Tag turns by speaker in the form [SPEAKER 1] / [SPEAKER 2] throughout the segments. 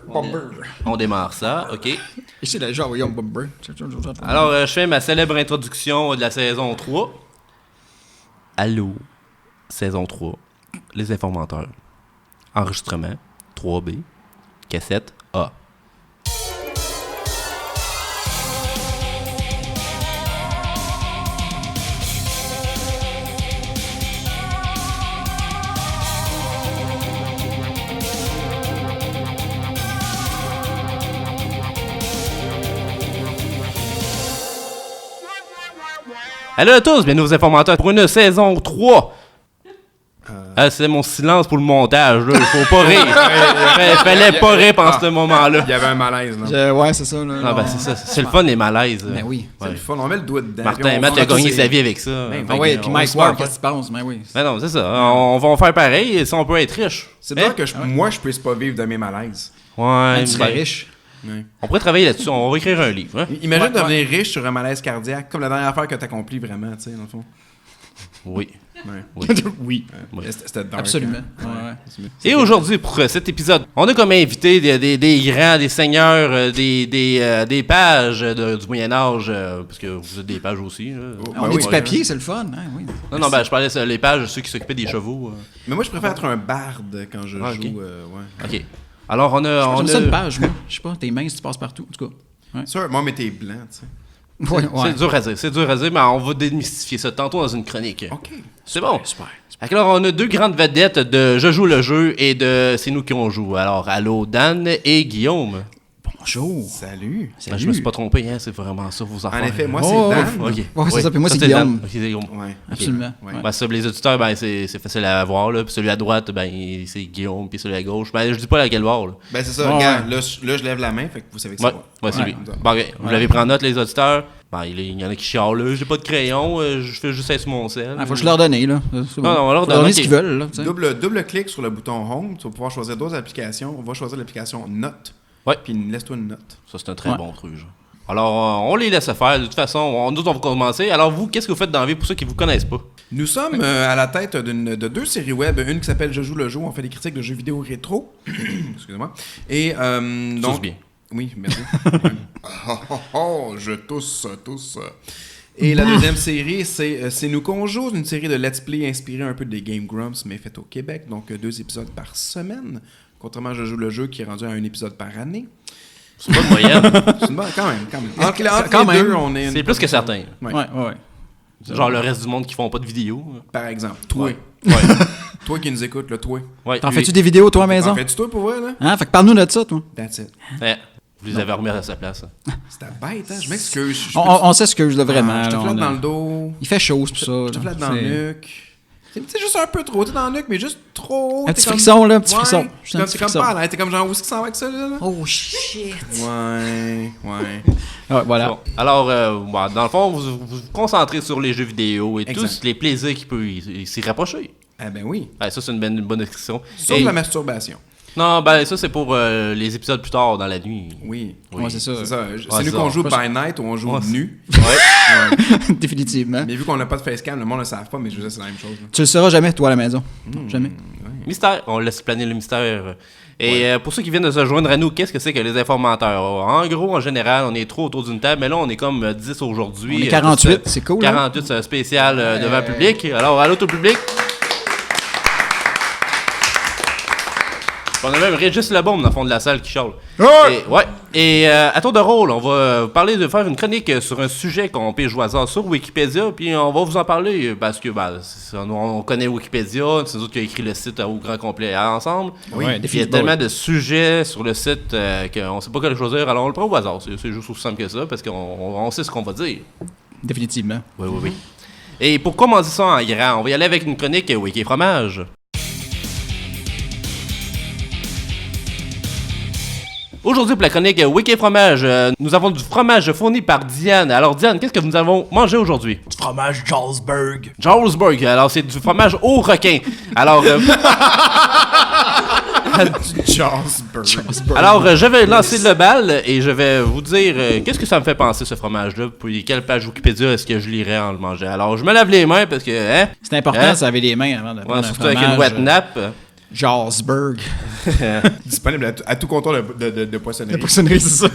[SPEAKER 1] Bomber.
[SPEAKER 2] On démarre ça, OK.
[SPEAKER 1] Ici, là, genre, voyons, Bomber.
[SPEAKER 2] Alors, je fais ma célèbre introduction de la saison 3. Allô, saison 3, les informateurs. Enregistrement, 3B, cassette A. Allô à tous, bienvenue aux informateurs pour une saison 3. C'est mon silence pour le montage, là. Il faut pas rire. Fallait pas rire pendant ce moment-là.
[SPEAKER 3] Il y avait un malaise, là.
[SPEAKER 1] Ouais, c'est ça. Là,
[SPEAKER 2] Ah, ben, c'est ça. C'est le fun, les malaises.
[SPEAKER 1] Ben oui.
[SPEAKER 3] C'est le fun, on met le doigt dedans.
[SPEAKER 2] Martin Matt a gagné sa vie avec ça.
[SPEAKER 1] Ah ouais, puis Mike Ward, qu'est-ce que tu penses? Ben oui.
[SPEAKER 2] Ben non, c'est ça. On va en faire pareil si on peut être riche.
[SPEAKER 3] C'est dur que moi, je puisse pas vivre de mes malaises.
[SPEAKER 2] Ouais,
[SPEAKER 1] Tu serais riche.
[SPEAKER 3] Ouais.
[SPEAKER 2] on pourrait travailler là-dessus. On va écrire un livre. Hein?
[SPEAKER 3] Imagine devenir riche sur un malaise cardiaque, comme la dernière affaire que t'as accomplie vraiment, tu sais, dans le fond.
[SPEAKER 2] Oui.
[SPEAKER 3] Ouais.
[SPEAKER 1] Oui.
[SPEAKER 2] Oui.
[SPEAKER 3] C'était dark.
[SPEAKER 1] Absolument.
[SPEAKER 3] Hein?
[SPEAKER 1] Ouais.
[SPEAKER 2] Et aujourd'hui, pour cet épisode, on a comme invité des grands, des seigneurs, des pages du Moyen-Âge, parce que vous êtes des pages aussi. Là.
[SPEAKER 1] On est du papier, c'est le fun. Hein? Oui.
[SPEAKER 2] Non, ben je parlais les pages, ceux qui s'occupaient des chevaux.
[SPEAKER 3] Mais moi, je préfère être un barde quand je
[SPEAKER 2] Ah, ok.
[SPEAKER 3] joue. Ouais.
[SPEAKER 2] OK. Alors, on a...
[SPEAKER 1] J'aime ça une page, moi. Je sais pas, tes mains, si tu passes partout. En tout cas.
[SPEAKER 3] Sûr, moi, mais t'es blanc, tu sais.
[SPEAKER 1] Ouais,
[SPEAKER 2] C'est dur à dire, mais on va démystifier ça tantôt dans une chronique.
[SPEAKER 3] OK.
[SPEAKER 2] C'est bon.
[SPEAKER 1] Super.
[SPEAKER 2] Fait que alors, on a deux grandes vedettes de Je joue le jeu et de C'est nous qui on joue. Alors, allô, Dan et Guillaume.
[SPEAKER 1] Bonjour.
[SPEAKER 3] Salut.
[SPEAKER 2] Ben, je me suis pas trompé, hein, c'est vraiment ça, vos affaires.
[SPEAKER 3] En effet, moi,
[SPEAKER 1] Oh,
[SPEAKER 3] c'est Dan.
[SPEAKER 2] OK.
[SPEAKER 1] Ouais, c'est ça, puis moi, c'est
[SPEAKER 2] Dan.
[SPEAKER 1] Guillaume.
[SPEAKER 2] OK, c'est Guillaume.
[SPEAKER 3] Ouais.
[SPEAKER 1] Absolument.
[SPEAKER 3] Ouais.
[SPEAKER 1] Ouais.
[SPEAKER 2] Ben, ça, les auditeurs, ben, c'est facile à voir, là. Puis celui à droite, ben, c'est Guillaume, puis celui à gauche. Ben, je dis pas laquelle voir, là.
[SPEAKER 3] Ben, c'est ça.
[SPEAKER 1] Ouais.
[SPEAKER 3] Regarde, là, je lève la main, fait que vous savez que c'est
[SPEAKER 2] Ouais,
[SPEAKER 3] moi.
[SPEAKER 2] ouais, c'est
[SPEAKER 1] Ouais.
[SPEAKER 2] lui. Bon, OK. Vous l'avez pris en note, les auditeurs. Ben, il y en a qui chialent, là. J'ai pas de crayon, je fais juste être sur mon sel.
[SPEAKER 1] Faut que je leur donne, là. C'est bon.
[SPEAKER 2] Non, on leur
[SPEAKER 1] Faut
[SPEAKER 2] donne,
[SPEAKER 1] donner
[SPEAKER 2] ok.
[SPEAKER 1] ce qu'ils veulent, là. tu sais.
[SPEAKER 3] Double clic sur le bouton Home, tu vas pouvoir choisir d'autres applications. On va choisir l'application Note.
[SPEAKER 2] Ouais.
[SPEAKER 3] Puis laisse-toi une note.
[SPEAKER 2] Ça, c'est un très
[SPEAKER 1] Ouais.
[SPEAKER 2] bon truc, genre. Alors, on les laisse faire. De toute façon, nous, on va commencer. Alors, vous, qu'est-ce que vous faites dans la vie pour ceux qui vous connaissent pas?
[SPEAKER 3] Nous sommes à la tête de deux séries web. Une qui s'appelle Je joue le jeu. On fait des critiques de jeux vidéo rétro. Excusez-moi. Et donc...
[SPEAKER 2] Tousse bien.
[SPEAKER 3] Oui, merci. Je tousse. Et la deuxième série, c'est Nous qu'on joue, une série de let's play inspirée un peu des Game Grumps, mais faite au Québec. Donc 2 épisodes par semaine. Contrairement à Je joue le jeu qui est rendu à 1 épisode par année.
[SPEAKER 2] C'est pas de moyenne.
[SPEAKER 3] C'est une bonne, quand même. Entre
[SPEAKER 1] Quand
[SPEAKER 3] les
[SPEAKER 1] même.
[SPEAKER 3] deux, on est...
[SPEAKER 2] C'est plus que certains.
[SPEAKER 3] Ouais.
[SPEAKER 1] Ouais.
[SPEAKER 2] Genre le reste du monde qui font pas de vidéos.
[SPEAKER 3] Par exemple, toi.
[SPEAKER 2] Ouais.
[SPEAKER 3] Toi qui nous écoutes, là, toi.
[SPEAKER 2] Ouais.
[SPEAKER 1] T'en
[SPEAKER 2] lui-
[SPEAKER 1] fais-tu des vidéos, toi, à la maison?
[SPEAKER 3] En fais-tu toi pour vrai, là?
[SPEAKER 1] Hein? Fait que parle-nous de ça, toi.
[SPEAKER 3] That's it.
[SPEAKER 2] Ouais. Vous les avez remis à sa place.
[SPEAKER 3] C'était bête, hein? Je m'excuse.
[SPEAKER 1] On s'excuse, là, vraiment.
[SPEAKER 3] Je te
[SPEAKER 1] là,
[SPEAKER 3] flatte
[SPEAKER 1] on a-
[SPEAKER 3] dans le dos.
[SPEAKER 1] Il fait chaud, c'est pour ça.
[SPEAKER 3] Je te
[SPEAKER 1] là.
[SPEAKER 3] flatte dans le
[SPEAKER 1] C'est-
[SPEAKER 3] nuque. C'est juste un peu trop. T'es dans le nuque, mais juste trop.
[SPEAKER 1] Un
[SPEAKER 3] T'es
[SPEAKER 1] petit
[SPEAKER 3] comme-
[SPEAKER 1] frisson, là, un petit
[SPEAKER 3] Ouais.
[SPEAKER 1] frisson. Juste un
[SPEAKER 3] Comme-
[SPEAKER 1] petit
[SPEAKER 3] T'es comme
[SPEAKER 1] frisson.
[SPEAKER 3] pas là. T'es comme genre, où est-ce qu'il s'en va avec ça, là?
[SPEAKER 1] Oh, shit.
[SPEAKER 3] Ouais.
[SPEAKER 1] Ouais, voilà.
[SPEAKER 2] Bon. Alors, dans le fond, vous vous concentrez sur les jeux vidéo et
[SPEAKER 3] Exact.
[SPEAKER 2] tous les plaisirs qui peuvent s'y rapprocher.
[SPEAKER 3] Ah ben oui.
[SPEAKER 2] Ouais, ça, c'est une bonne description.
[SPEAKER 3] Sauf
[SPEAKER 2] Et-
[SPEAKER 3] la masturbation.
[SPEAKER 2] Non, ben ça, c'est pour les épisodes plus tard dans la nuit.
[SPEAKER 3] Oui.
[SPEAKER 1] Ouais, c'est ça.
[SPEAKER 3] C'est ça.
[SPEAKER 2] Ouais,
[SPEAKER 3] C'est nous
[SPEAKER 2] ça.
[SPEAKER 3] qu'on joue by night ou on joue
[SPEAKER 2] Ouais,
[SPEAKER 3] nu.
[SPEAKER 2] Ouais.
[SPEAKER 1] Définitivement.
[SPEAKER 3] Mais vu qu'on n'a pas de facecam, le monde ne le savent pas, mais je veux dire, c'est la même chose. là.
[SPEAKER 1] Tu le sauras jamais, toi, à la maison. Jamais.
[SPEAKER 2] Mystère. On laisse planer le mystère. Et pour ceux qui viennent de se joindre à nous, qu'est-ce que c'est que les informateurs? En gros, en général, on est trop autour d'une table, mais là, on est comme 10 aujourd'hui.
[SPEAKER 1] On est 48, c'est cool, hein?
[SPEAKER 2] 48, c'est un spécial devant le public. Alors, allô tout le public. On a même Régis Lebaume dans le fond de la salle qui chiale. Et à tour de rôle, on va parler de faire une chronique sur un sujet qu'on pige au hasard sur Wikipédia, puis on va vous en parler parce que on connaît Wikipédia, c'est nous autres qui a écrit le site au grand complet ensemble.
[SPEAKER 1] Oui,
[SPEAKER 2] Puis il y a
[SPEAKER 1] définitivement.
[SPEAKER 2] tellement de sujets sur le site qu'on sait pas quoi choisir, alors on le prend au hasard. C'est juste aussi simple que ça parce qu'on sait ce qu'on va dire.
[SPEAKER 1] Définitivement.
[SPEAKER 2] Oui. Et pour commencer ça en grand, on va y aller avec une chronique Wiki Fromage. Aujourd'hui, pour la chronique Wiki Fromage, nous avons du fromage fourni par Diane. Alors, Diane, qu'est-ce que nous avons mangé aujourd'hui?
[SPEAKER 4] Du fromage Jarlsberg.
[SPEAKER 2] Jarlsberg. Alors, c'est du fromage au requin. Alors, alors je vais lancer le bal et je vais vous dire qu'est-ce que ça me fait penser, ce fromage-là. Puis, quelle page Wikipédia est-ce que je lirais en le mangeant? Alors, je me lave les mains parce que, hein?
[SPEAKER 1] C'est important
[SPEAKER 2] Hein?
[SPEAKER 1] de se laver les mains avant de
[SPEAKER 2] Ouais,
[SPEAKER 1] prendre un
[SPEAKER 2] surtout avec une
[SPEAKER 1] fromage.
[SPEAKER 2] wet nap.
[SPEAKER 1] Jarlsberg.
[SPEAKER 3] Disponible à tout comptoir de poissonnerie.
[SPEAKER 1] La poissonnerie, c'est ça.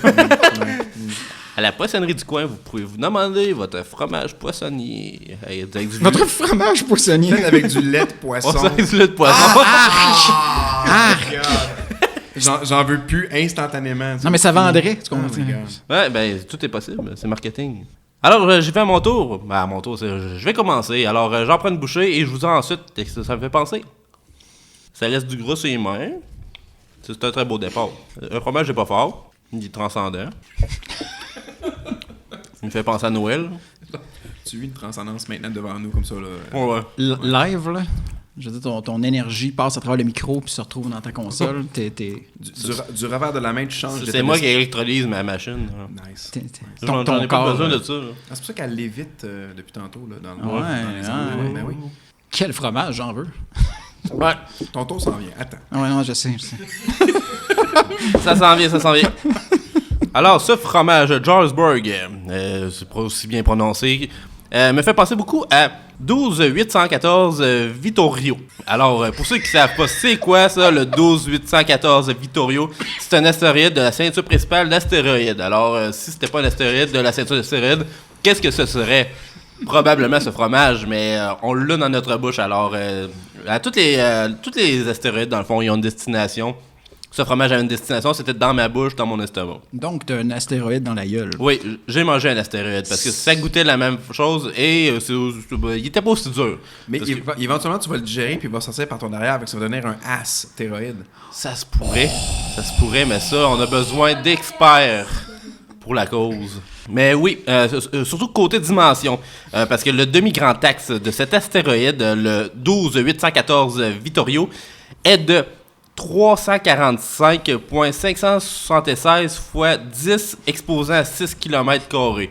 [SPEAKER 2] À la poissonnerie du coin, vous pouvez vous demander votre fromage poissonnier. Avec du
[SPEAKER 1] Votre fromage poissonnier.
[SPEAKER 3] Peut-être avec du lait de poisson.
[SPEAKER 2] avec du lait de poisson.
[SPEAKER 3] J'en veux plus instantanément.
[SPEAKER 1] Non, mais ça vendrait, tu comprends?
[SPEAKER 3] Oh my God.
[SPEAKER 2] Ouais, ben, tout est possible. C'est marketing. Alors, j'ai fait à mon tour. Ben, à mon tour, je vais commencer. Alors, j'en prends une bouchée et je vous dis ensuite ce que ça me fait penser. Ça laisse du gras sur les mains. C'est un très beau départ. Un fromage n'est pas fort. Il est transcendant. Il me fait penser à Noël.
[SPEAKER 3] Tu vis une transcendance maintenant devant nous comme ça. Là.
[SPEAKER 2] Ouais.
[SPEAKER 1] Live, là. Je veux dire, ton énergie passe à travers le micro puis se retrouve dans ta console.
[SPEAKER 3] Du revers de la main, tu changes.
[SPEAKER 2] C'est moi qui électrolyse ma machine.
[SPEAKER 3] Nice.
[SPEAKER 2] J'en ai pas besoin de ça. Là.
[SPEAKER 3] Ah, c'est pour ça qu'elle lévite depuis tantôt là, dans le
[SPEAKER 1] Ouais,
[SPEAKER 3] dans les angles. Ben oui.
[SPEAKER 1] Quel fromage, j'en veux.
[SPEAKER 3] Ouais. Ton tour s'en vient. Attends.
[SPEAKER 1] Ouais, non, je sais.
[SPEAKER 2] Ça s'en vient. Alors, ce fromage Jarlsberg, c'est pas aussi bien prononcé, me fait penser beaucoup à 12814 Vittorio. Alors, pour ceux qui savent pas, c'est quoi ça, le 12814 Vittorio? C'est un astéroïde de la ceinture principale d'astéroïdes. Alors, si c'était pas un astéroïde de la ceinture d'astéroïdes, qu'est-ce que ce serait? Probablement ce fromage, mais on l'a dans notre bouche. Alors, à tous les astéroïdes, dans le fond, ils ont une destination. Ce fromage a une destination, c'était dans ma bouche, dans mon estomac.
[SPEAKER 1] Donc, t'as un astéroïde dans la gueule.
[SPEAKER 2] Oui, j'ai mangé un astéroïde parce que ça goûtait la même chose et il était pas aussi dur.
[SPEAKER 3] Mais
[SPEAKER 2] Parce que
[SPEAKER 3] éventuellement, tu vas le digérer puis il va sortir par ton arrière avec ça va donner un astéroïde.
[SPEAKER 2] ça se pourrait, mais ça, on a besoin d'experts pour la cause. Mais oui, surtout côté dimension, parce que le demi-grand axe de cet astéroïde, le 12814 Vittorio, est de 345,576 fois 10 exposant à 6 km².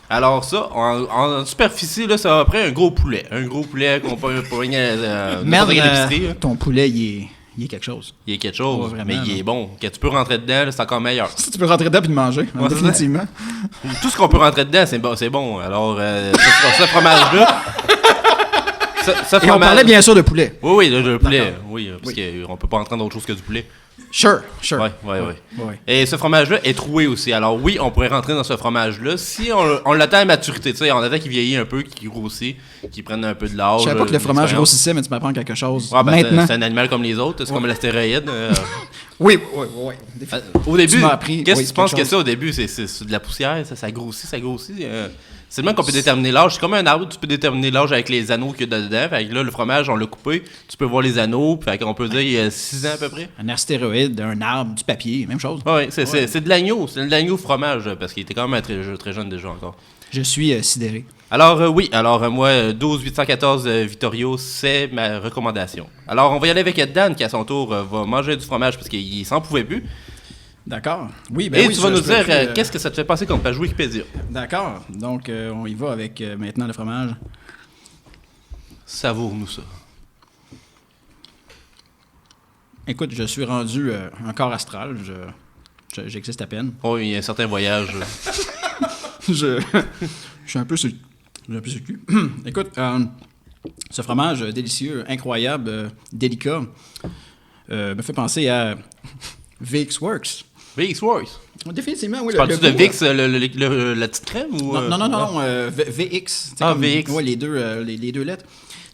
[SPEAKER 2] Alors ça, en superficie, là, ça va après un gros poulet. Un gros poulet qu'on peut gagner à l'épicerie.
[SPEAKER 1] Ton poulet, il est quelque chose.
[SPEAKER 2] Il y a quelque chose,
[SPEAKER 1] Ouais, vraiment,
[SPEAKER 2] mais il est bon. Que tu peux rentrer dedans, là, c'est encore meilleur.
[SPEAKER 1] Si tu peux rentrer dedans et le manger,
[SPEAKER 2] Ouais,
[SPEAKER 1] définitivement.
[SPEAKER 2] Tout ce qu'on peut rentrer dedans, c'est bon. Alors, ce fromage-là...
[SPEAKER 1] Et on parlait bien sûr de poulet.
[SPEAKER 2] Oui, le poulet. Oui, parce qu'on peut pas rentrer dans autre chose que du poulet.
[SPEAKER 1] Sure.
[SPEAKER 2] Ouais.
[SPEAKER 1] Ouais.
[SPEAKER 2] Et ce fromage-là est troué aussi. Alors oui, on pourrait rentrer dans ce fromage-là si on l'attend à maturité. Tu sais, on attend qu'il vieillit un peu, qu'il grossit, qu'il prenne un peu de l'âge.
[SPEAKER 1] Je savais pas que le fromage
[SPEAKER 2] d'expérience.
[SPEAKER 1] grossissait, mais tu m'apprends quelque chose.
[SPEAKER 2] Ouais, ben,
[SPEAKER 1] maintenant.
[SPEAKER 2] c'est un animal comme les autres. C'est comme l'astéroïde.
[SPEAKER 1] Oui.
[SPEAKER 2] Au début,
[SPEAKER 1] Tu m'as appris,
[SPEAKER 2] qu'est-ce
[SPEAKER 1] oui,
[SPEAKER 2] que tu penses
[SPEAKER 1] quelque
[SPEAKER 2] que c'est au début? C'est de la poussière, ça grossit. C'est le même qu'on peut déterminer l'âge. C'est comme un arbre, tu peux déterminer l'âge avec les anneaux qu'il y a dedans. Fait que là, le fromage, on l'a coupé. Tu peux voir les anneaux. Fait qu'on peut dire il y a 6 ans à peu près.
[SPEAKER 1] Un astéroïde, un arbre, du papier, même chose.
[SPEAKER 2] Oui, c'est de l'agneau. C'est de l'agneau fromage parce qu'il était quand même très jeune déjà encore.
[SPEAKER 1] Je suis sidéré.
[SPEAKER 2] Alors, moi, 12814 Vittorio, c'est ma recommandation. Alors, on va y aller avec Dan qui, à son tour, va manger du fromage parce qu'il s'en pouvait plus.
[SPEAKER 1] D'accord. Oui,
[SPEAKER 2] Et
[SPEAKER 1] oui,
[SPEAKER 2] tu vas nous
[SPEAKER 1] je peux
[SPEAKER 2] dire
[SPEAKER 1] plus,
[SPEAKER 2] qu'est-ce que ça te fait passer comme page Wikipédia.
[SPEAKER 1] D'accord. Donc, on y va avec maintenant le fromage.
[SPEAKER 2] Savoure-nous ça.
[SPEAKER 1] Écoute, je suis rendu un corps astral. J'existe à peine.
[SPEAKER 2] Oh, il y a un certain voyage.
[SPEAKER 1] je suis un peu sur le cul. Écoute, ce fromage délicieux, incroyable, délicat, me fait penser à VX Works.
[SPEAKER 2] VX Works.
[SPEAKER 1] Définitivement, oui.
[SPEAKER 2] Parles-tu de VX, la petite crème ou...
[SPEAKER 1] Non, VX.
[SPEAKER 2] Ah, VX.
[SPEAKER 1] Ouais, les deux lettres.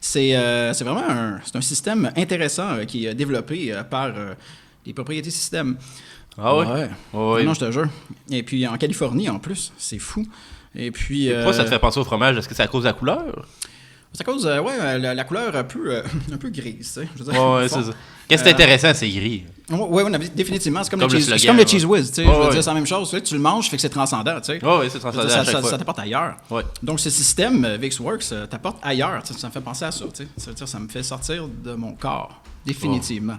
[SPEAKER 1] C'est vraiment un système intéressant qui est développé par les propriétés système.
[SPEAKER 2] Ah oui?
[SPEAKER 1] Ouais. Non, je te jure. Et puis en Californie, en plus, c'est fou. Et puis...
[SPEAKER 2] Pourquoi ça te fait penser au fromage? Est-ce que c'est à cause de la couleur?
[SPEAKER 1] C'est à cause, la couleur un peu grise, tu sais. Je veux dire,
[SPEAKER 2] Ouais, c'est ça. Qu'est-ce qui est intéressant, c'est gris.
[SPEAKER 1] Oui, définitivement. C'est comme
[SPEAKER 2] Comme
[SPEAKER 1] le
[SPEAKER 2] le
[SPEAKER 1] cheese,
[SPEAKER 2] slogan,
[SPEAKER 1] c'est comme le
[SPEAKER 2] ouais.
[SPEAKER 1] cheese whiz, tu sais.
[SPEAKER 2] Ouais,
[SPEAKER 1] je veux
[SPEAKER 2] ouais.
[SPEAKER 1] dire, c'est la même chose. Tu le manges, fait que c'est transcendant, tu sais.
[SPEAKER 2] Oui, c'est transcendant à chaque fois.
[SPEAKER 1] Ça t'apporte ailleurs.
[SPEAKER 2] Ouais.
[SPEAKER 1] Donc, ce système VixWorks t'apporte ailleurs. Ça me fait penser à ça, tu sais. Ça veut dire, ça me fait sortir de mon corps, définitivement.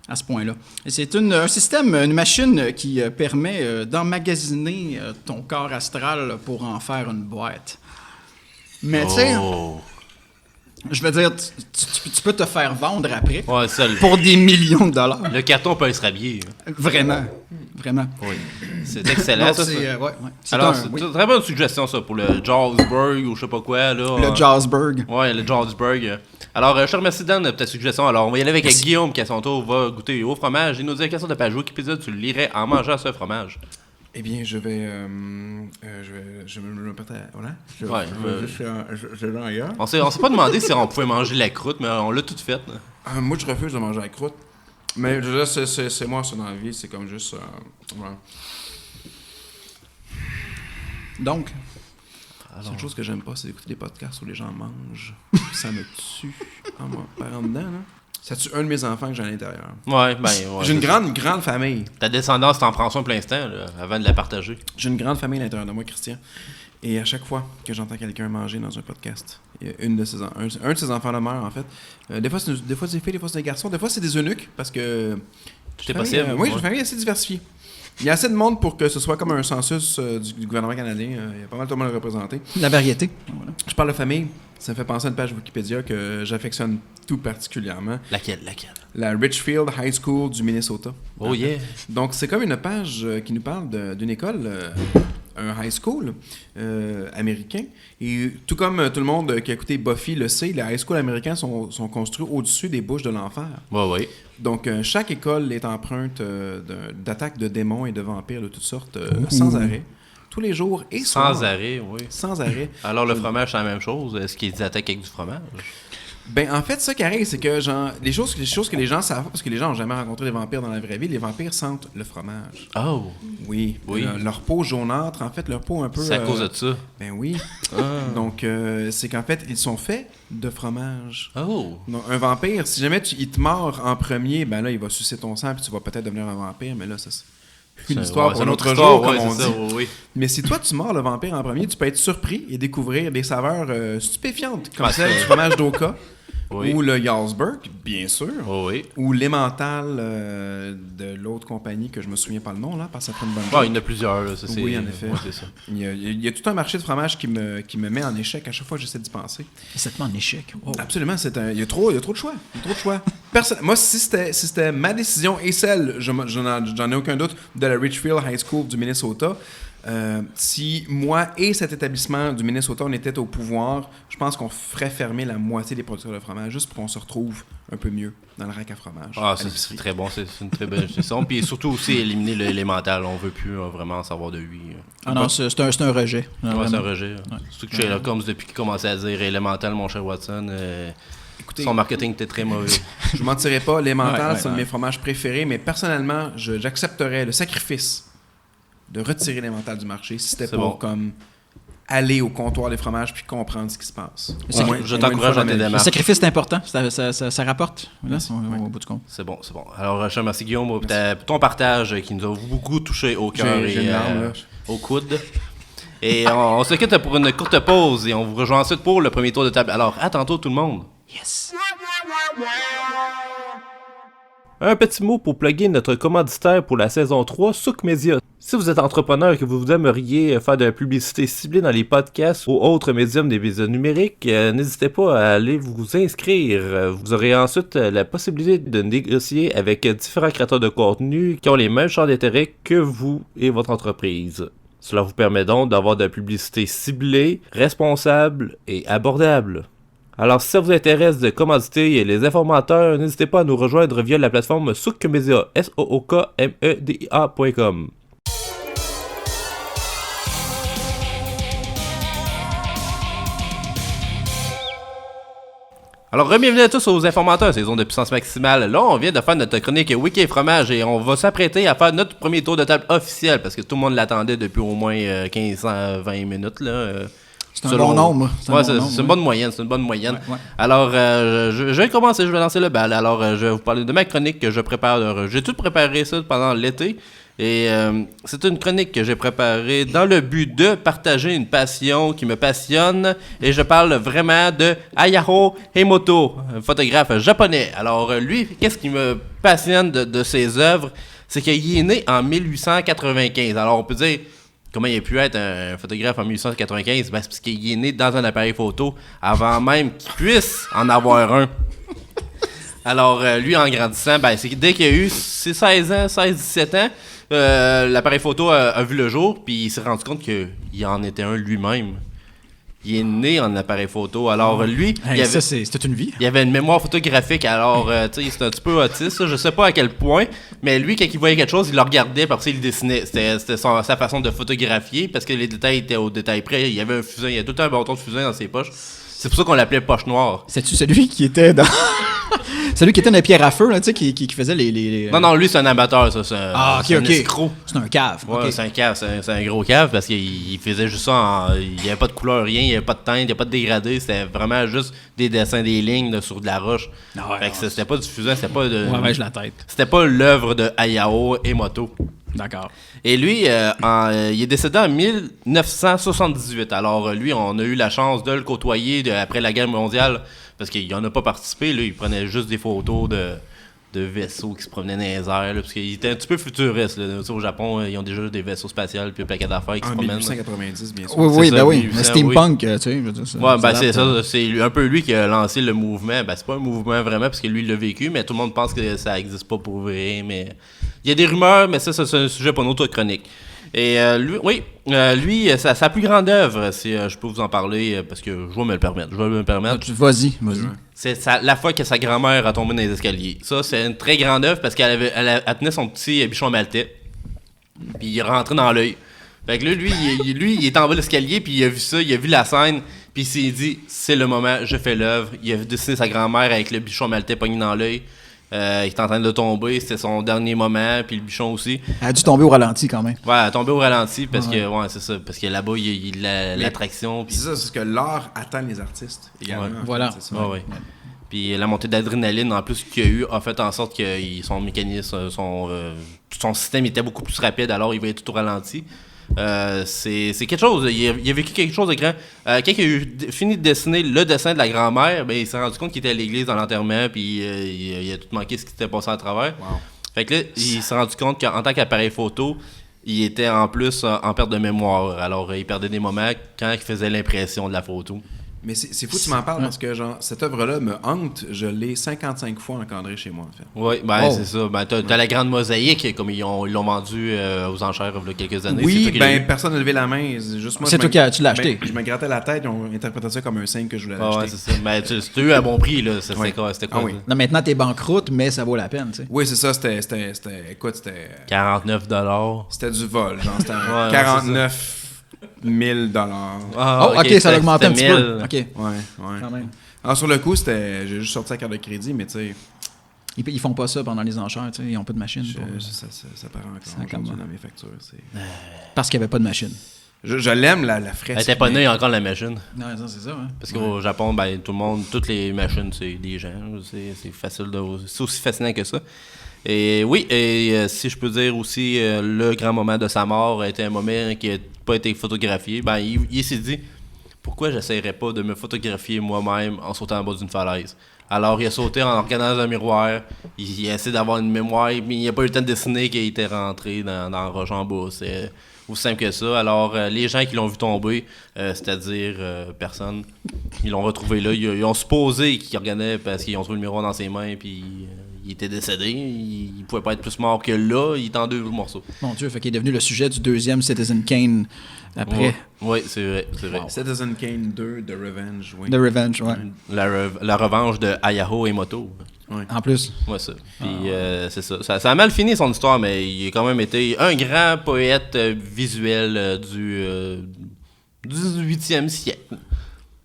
[SPEAKER 1] À ce point-là. Et c'est un système, une machine qui permet d'emmagasiner ton corps astral pour en faire une boîte. Mais tu sais, je veux dire, tu peux te faire vendre après
[SPEAKER 2] Ouais, ça,
[SPEAKER 1] pour des millions de dollars.
[SPEAKER 2] le carton peut se rhabiller.
[SPEAKER 1] Vraiment.
[SPEAKER 2] Oui. C'est excellent, ça. Alors, c'est une très bonne suggestion, ça, pour le Jarlsberg ou je sais pas quoi. Là.
[SPEAKER 1] Le Jarlsberg.
[SPEAKER 2] Ouais, le Jarlsberg. Alors, je te remercie, Dan, de ta suggestion. Alors, on va y aller avec Guillaume, qui à son tour va goûter au fromage. Il nous dit la question de page Wikipédia, tu le lirais en mangeant ce fromage.
[SPEAKER 3] Eh bien, je vais me répéter. Voilà. Je l'ai ailleurs.
[SPEAKER 2] On s'est pas demandé si on pouvait manger la croûte, mais on l'a tout fait.
[SPEAKER 3] Moi, je refuse de manger la croûte. Mais là, c'est moi, ça, dans la vie. C'est comme juste... voilà.
[SPEAKER 1] Donc...
[SPEAKER 3] La seule chose que j'aime pas, c'est d'écouter des podcasts où les gens mangent. Ça me tue en me parlant dedans, là. Ça tue un de mes enfants que j'ai à l'intérieur.
[SPEAKER 2] Ouais.
[SPEAKER 3] J'ai une grande famille.
[SPEAKER 2] Ta descendance, t'en prends soin plein instant, là, avant de la partager.
[SPEAKER 3] J'ai une grande famille à l'intérieur de moi, Christian. Et à chaque fois que j'entends quelqu'un manger dans un podcast, il y a un de ses enfants-là meurt, en fait. Des fois, c'est des filles, des fois, c'est des garçons. Des fois, c'est des eunuques, parce que...
[SPEAKER 2] Tout est possible.
[SPEAKER 3] Oui, j'ai une famille assez diversifiée. Il y a assez de monde pour que ce soit comme un census du gouvernement canadien. Il y a pas mal de monde représenté.
[SPEAKER 1] La variété. Voilà.
[SPEAKER 3] Je parle de famille. Ça me fait penser à une page Wikipédia que j'affectionne tout particulièrement.
[SPEAKER 2] Laquelle?
[SPEAKER 3] La Richfield High School du Minnesota.
[SPEAKER 2] Oh yeah!
[SPEAKER 3] Donc, c'est comme une page qui nous parle d'une école, un high school américain. Et tout comme tout le monde qui a écouté Buffy le sait, les high schools américains sont construits au-dessus des bouches de l'enfer.
[SPEAKER 2] Oui.
[SPEAKER 3] Donc, chaque école est empreinte d'attaques de démons et de vampires de toutes sortes, sans arrêt. Tous les jours et
[SPEAKER 2] sans arrêt, oui.
[SPEAKER 3] Sans arrêt.
[SPEAKER 2] Alors, le fromage, c'est la même chose. Est-ce qu'ils attaquent avec du fromage?
[SPEAKER 3] Ben, en fait, ça qui arrive, c'est que les choses que les gens savent, parce que les gens n'ont jamais rencontré des vampires dans la vraie vie, les vampires sentent le fromage.
[SPEAKER 2] Oh!
[SPEAKER 3] Oui. Leur peau jaunâtre, en fait, leur peau un peu...
[SPEAKER 2] C'est à cause de ça?
[SPEAKER 3] Ben oui. Donc, c'est qu'en fait, ils sont faits de fromage.
[SPEAKER 2] Oh!
[SPEAKER 3] Donc, un vampire, si jamais il te mord en premier, ben là, il va sucer ton sang, puis tu vas peut-être devenir un vampire, mais là, ça... Une histoire pour un autre jour, comme on dit.
[SPEAKER 2] Oui.
[SPEAKER 3] Mais si toi, tu mords le vampire en premier, tu peux être surpris et découvrir des saveurs stupéfiantes, comme celle du fromage d'Oka, ou le Jarlsberg, bien sûr, ou l'emmental de l'autre compagnie que je me souviens pas le nom, là, parce que ça fait une bonne chose.
[SPEAKER 2] Il y en a plusieurs. Là, ça,
[SPEAKER 3] oui, en effet.
[SPEAKER 2] Ouais, c'est ça.
[SPEAKER 3] Il y a tout un marché de fromage qui me met en échec à chaque fois que j'essaie d'y penser.
[SPEAKER 1] C'est en échec. Oh.
[SPEAKER 3] Absolument, il y a trop de choix. Moi, si c'était ma décision et celle, j'en ai aucun doute, de la Richfield High School du Minnesota, si moi et cet établissement du Minnesota, on était au pouvoir, je pense qu'on ferait fermer la moitié des producteurs de fromage juste pour qu'on se retrouve un peu mieux dans le rack à fromage.
[SPEAKER 2] C'est très bon, c'est une très belle décision. Puis surtout aussi éliminer l'élémental, on veut plus vraiment savoir de lui.
[SPEAKER 1] Non, c'est un rejet.
[SPEAKER 2] C'est un rejet. Surtout que Sherlock Holmes, depuis qu'il commençait à dire élémental, mon cher Watson... Écoutez, son marketing était très mauvais.
[SPEAKER 3] Je ne mentirais pas, l'emmental, c'est un de mes fromages préférés, mais personnellement, j'accepterais le sacrifice de retirer l'emmental du marché si c'était pour comme aller au comptoir des fromages puis comprendre ce qui se passe.
[SPEAKER 2] Je t'encourage dans tes démarches.
[SPEAKER 1] Le sacrifice, c'est important. Ça rapporte, là, au bout du compte.
[SPEAKER 2] C'est bon. Alors, je te remercie, Guillaume, pour ton partage qui nous a beaucoup touché au cœur et au coude. Et on se quitte pour une courte pause et on vous rejoint ensuite pour le premier tour de table. Alors, à tantôt tout le monde.
[SPEAKER 1] Yes!
[SPEAKER 2] Un petit mot pour plugger notre commanditaire pour la saison 3, Souk Media. Si vous êtes entrepreneur et que vous aimeriez faire de la publicité ciblée dans les podcasts ou autres médiums des médias numériques, n'hésitez pas à aller vous inscrire. Vous aurez ensuite la possibilité de négocier avec différents créateurs de contenu qui ont les mêmes champs d'intérêt que vous et votre entreprise. Cela vous permet donc d'avoir de la publicité ciblée, responsable et abordable. Alors, si ça vous intéresse de commanditer les informateurs, n'hésitez pas à nous rejoindre via la plateforme Soukmedia, sookmedia.com. Alors, bienvenue à tous aux informateurs, c'est Zone de puissance maximale. Là, on vient de faire notre chronique Wiki et fromage et on va s'apprêter à faire notre premier tour de table officiel parce que tout le monde l'attendait depuis au moins 15-20 minutes, là.
[SPEAKER 1] C'est un bon nombre.
[SPEAKER 2] C'est une bonne moyenne. Ouais. Alors, je vais commencer, je vais lancer le bal. Alors, je vais vous parler de ma chronique que je prépare. J'ai tout préparé ça pendant l'été. Et c'est une chronique que j'ai préparée dans le but de partager une passion qui me passionne. Et je parle vraiment de Hayao Emoto, un photographe japonais. Alors, lui, qu'est-ce qui me passionne de ses œuvres? C'est qu'il est né en 1895. Alors, on peut dire... Comment il a pu être un photographe en 1895? Ben, c'est parce qu'il est né dans un appareil photo avant même qu'il puisse en avoir un. Alors, lui, en grandissant, ben, c'est que dès qu'il a eu ses 16-17 ans, l'appareil photo a vu le jour, puis il s'est rendu compte qu'il en était un lui-même. Il est né en appareil photo. Alors, lui,
[SPEAKER 1] ça, c'était une vie.
[SPEAKER 2] Il avait une mémoire photographique. Alors, tu sais, c'était un petit peu autiste. Ça, je sais pas à quel point. Mais lui, quand il voyait quelque chose, il le regardait. Puis après, il le dessinait. C'était sa façon de photographier parce que les détails étaient au détail près. Il y avait un fusain. Il y a tout un bâton de fusain dans ses poches. C'est pour ça qu'on l'appelait poche noire.
[SPEAKER 1] C'est-tu celui qui était dans... Celui qui était dans les pierres à feu, là, tu sais, qui faisait les...
[SPEAKER 2] Non, lui, c'est un amateur, ça. C'est un escroc.
[SPEAKER 1] C'est un cave.
[SPEAKER 2] Ouais, c'est un cave. C'est un gros cave parce qu'il faisait juste ça il n'y avait pas de couleur, rien. Il n'y avait pas de teinte, il n'y avait pas de dégradé. C'était vraiment juste des dessins, des lignes sur de la roche. Fait que c'était pas du fusain, c'était pas de...
[SPEAKER 1] Ouais, la tête.
[SPEAKER 2] C'était pas l'œuvre de Hayao Emoto.
[SPEAKER 1] D'accord.
[SPEAKER 2] Et lui, il est décédé en 1978. Alors, lui, on a eu la chance de le côtoyer après la guerre mondiale. Parce qu'il n'en a pas participé, là, il prenait juste des photos de vaisseaux qui se promenaient dans les airs, là, parce qu'il était un petit peu futuriste. Là. Au Japon, ils ont déjà des vaisseaux spatials puis un paquet d'affaires qui se promènent.
[SPEAKER 3] En 1890, bien sûr.
[SPEAKER 1] Oui,
[SPEAKER 2] ça,
[SPEAKER 1] oui. Steampunk,
[SPEAKER 2] oui.
[SPEAKER 1] Tu sais. Je veux dire,
[SPEAKER 2] Ouais, ben c'est ça. C'est un peu lui qui a lancé le mouvement. Ben, c'est pas un mouvement vraiment, parce que lui, il l'a vécu, mais tout le monde pense que ça n'existe pas pour vrai. Mais il y a des rumeurs, mais ça, c'est un sujet pour une autre chronique. Et lui, sa plus grande œuvre, je peux vous en parler parce que je vais me le permettre.
[SPEAKER 1] Vas-y.
[SPEAKER 2] C'est la fois que sa grand-mère a tombé dans les escaliers. Ça, c'est une très grande œuvre parce qu'elle tenait son petit bichon maltais. Puis il est rentré dans l'œil. Fait que là, lui, il est en bas de l'escalier, puis il a vu ça, il a vu la scène, puis il s'est dit, c'est le moment, je fais l'œuvre. Il a dessiné sa grand-mère avec le bichon maltais pogné dans l'œil. Il était en train de tomber, c'était son dernier moment, puis le bichon aussi.
[SPEAKER 1] Elle a dû tomber au ralenti quand même.
[SPEAKER 2] Ouais, elle a tombé au ralenti parce que, c'est ça, parce que là-bas, il y a l'attraction.
[SPEAKER 3] C'est ça, c'est que l'art atteint les artistes également.
[SPEAKER 1] Ouais. Voilà.
[SPEAKER 3] C'est ça.
[SPEAKER 2] Ouais. Puis la montée d'adrénaline, en plus, qu'il y a eu, a fait en sorte que son mécanisme, son système était beaucoup plus rapide, alors il va être tout au ralenti. C'est quelque chose, il a vécu quelque chose de grand. Quand il a fini de dessiner le dessin de la grand-mère, ben, il s'est rendu compte qu'il était à l'église dans l'enterrement, puis il a tout manqué ce qui s'était passé à travers.
[SPEAKER 3] Wow.
[SPEAKER 2] Fait que là, il s'est rendu compte qu'en tant qu'appareil photo, il était en plus en perte de mémoire. Alors, il perdait des moments quand il faisait l'impression de la photo.
[SPEAKER 3] Mais c'est fou que tu m'en parles parce que genre cette œuvre-là me hante. Je l'ai 55 fois encadrée chez moi, en fait.
[SPEAKER 2] Oui, c'est ça. Ben, t'as la grande mosaïque, comme ils l'ont vendu aux enchères il y a quelques années.
[SPEAKER 3] Oui, personne n'a levé la main. C'est juste moi.
[SPEAKER 1] C'est toi qui l'as acheté.
[SPEAKER 3] Je me grattais la tête, ils ont interprété ça comme un signe que je voulais l'acheter.
[SPEAKER 2] Ouais, c'est ça. Ben, tu as eu un bon prix, là. C'était quoi?
[SPEAKER 3] Oui.
[SPEAKER 1] Non, maintenant, t'es banqueroute, mais ça vaut la peine, tu sais.
[SPEAKER 3] Oui, c'est ça. C'était
[SPEAKER 2] 49$.
[SPEAKER 3] C'était du vol, genre. C'était 49 000 $.
[SPEAKER 1] OK, ça a augmenté un petit peu. OK.
[SPEAKER 3] Ouais.
[SPEAKER 1] Quand même.
[SPEAKER 3] Alors, sur le coup, j'ai juste sorti la carte de crédit, mais tu sais...
[SPEAKER 1] Ils font pas ça pendant les enchères, tu sais. Ils ont pas de machine.
[SPEAKER 3] Ça paraît encore aujourd'hui dans mes factures.
[SPEAKER 1] Parce qu'il y avait pas de machine.
[SPEAKER 3] Je l'aime, la fraîche.
[SPEAKER 2] Elle était pas née encore, la machine.
[SPEAKER 1] Non, c'est ça, hein.
[SPEAKER 2] Parce qu'au Japon, ben, tout le monde, toutes les machines, c'est des gens. C'est facile c'est aussi fascinant que ça. Et oui, si je peux dire aussi, le grand moment de sa mort a été un moment qui n'a pas été photographié. Ben, il s'est dit, pourquoi j'essaierais pas de me photographier moi-même en sautant en bas d'une falaise? Alors, il a sauté en regardant dans un miroir. Il a essayé d'avoir une mémoire, mais il n'a pas eu le temps de dessiner qu'il était rentré dans la roche en bas. C'est aussi simple que ça. Alors, les gens qui l'ont vu tomber, c'est-à-dire personne, ils l'ont retrouvé là. Ils ont supposé qu'il regardait parce qu'ils ont trouvé le miroir dans ses mains, puis il était décédé. Il pouvait pas être plus mort que là. Il est en 2 morceaux.
[SPEAKER 1] Mon Dieu, fait qu'il est devenu le sujet du deuxième Citizen Kane après.
[SPEAKER 2] Oui, c'est vrai.
[SPEAKER 1] Wow.
[SPEAKER 3] Citizen Kane 2, The Revenge, oui.
[SPEAKER 1] The Revenge, ouais.
[SPEAKER 2] La revanche de Hayao Emoto.
[SPEAKER 3] Ouais.
[SPEAKER 1] En plus.
[SPEAKER 2] Ouais, ça. Puis c'est ça. Ça a mal fini son histoire, mais il a quand même été un grand poète visuel du 18e siècle.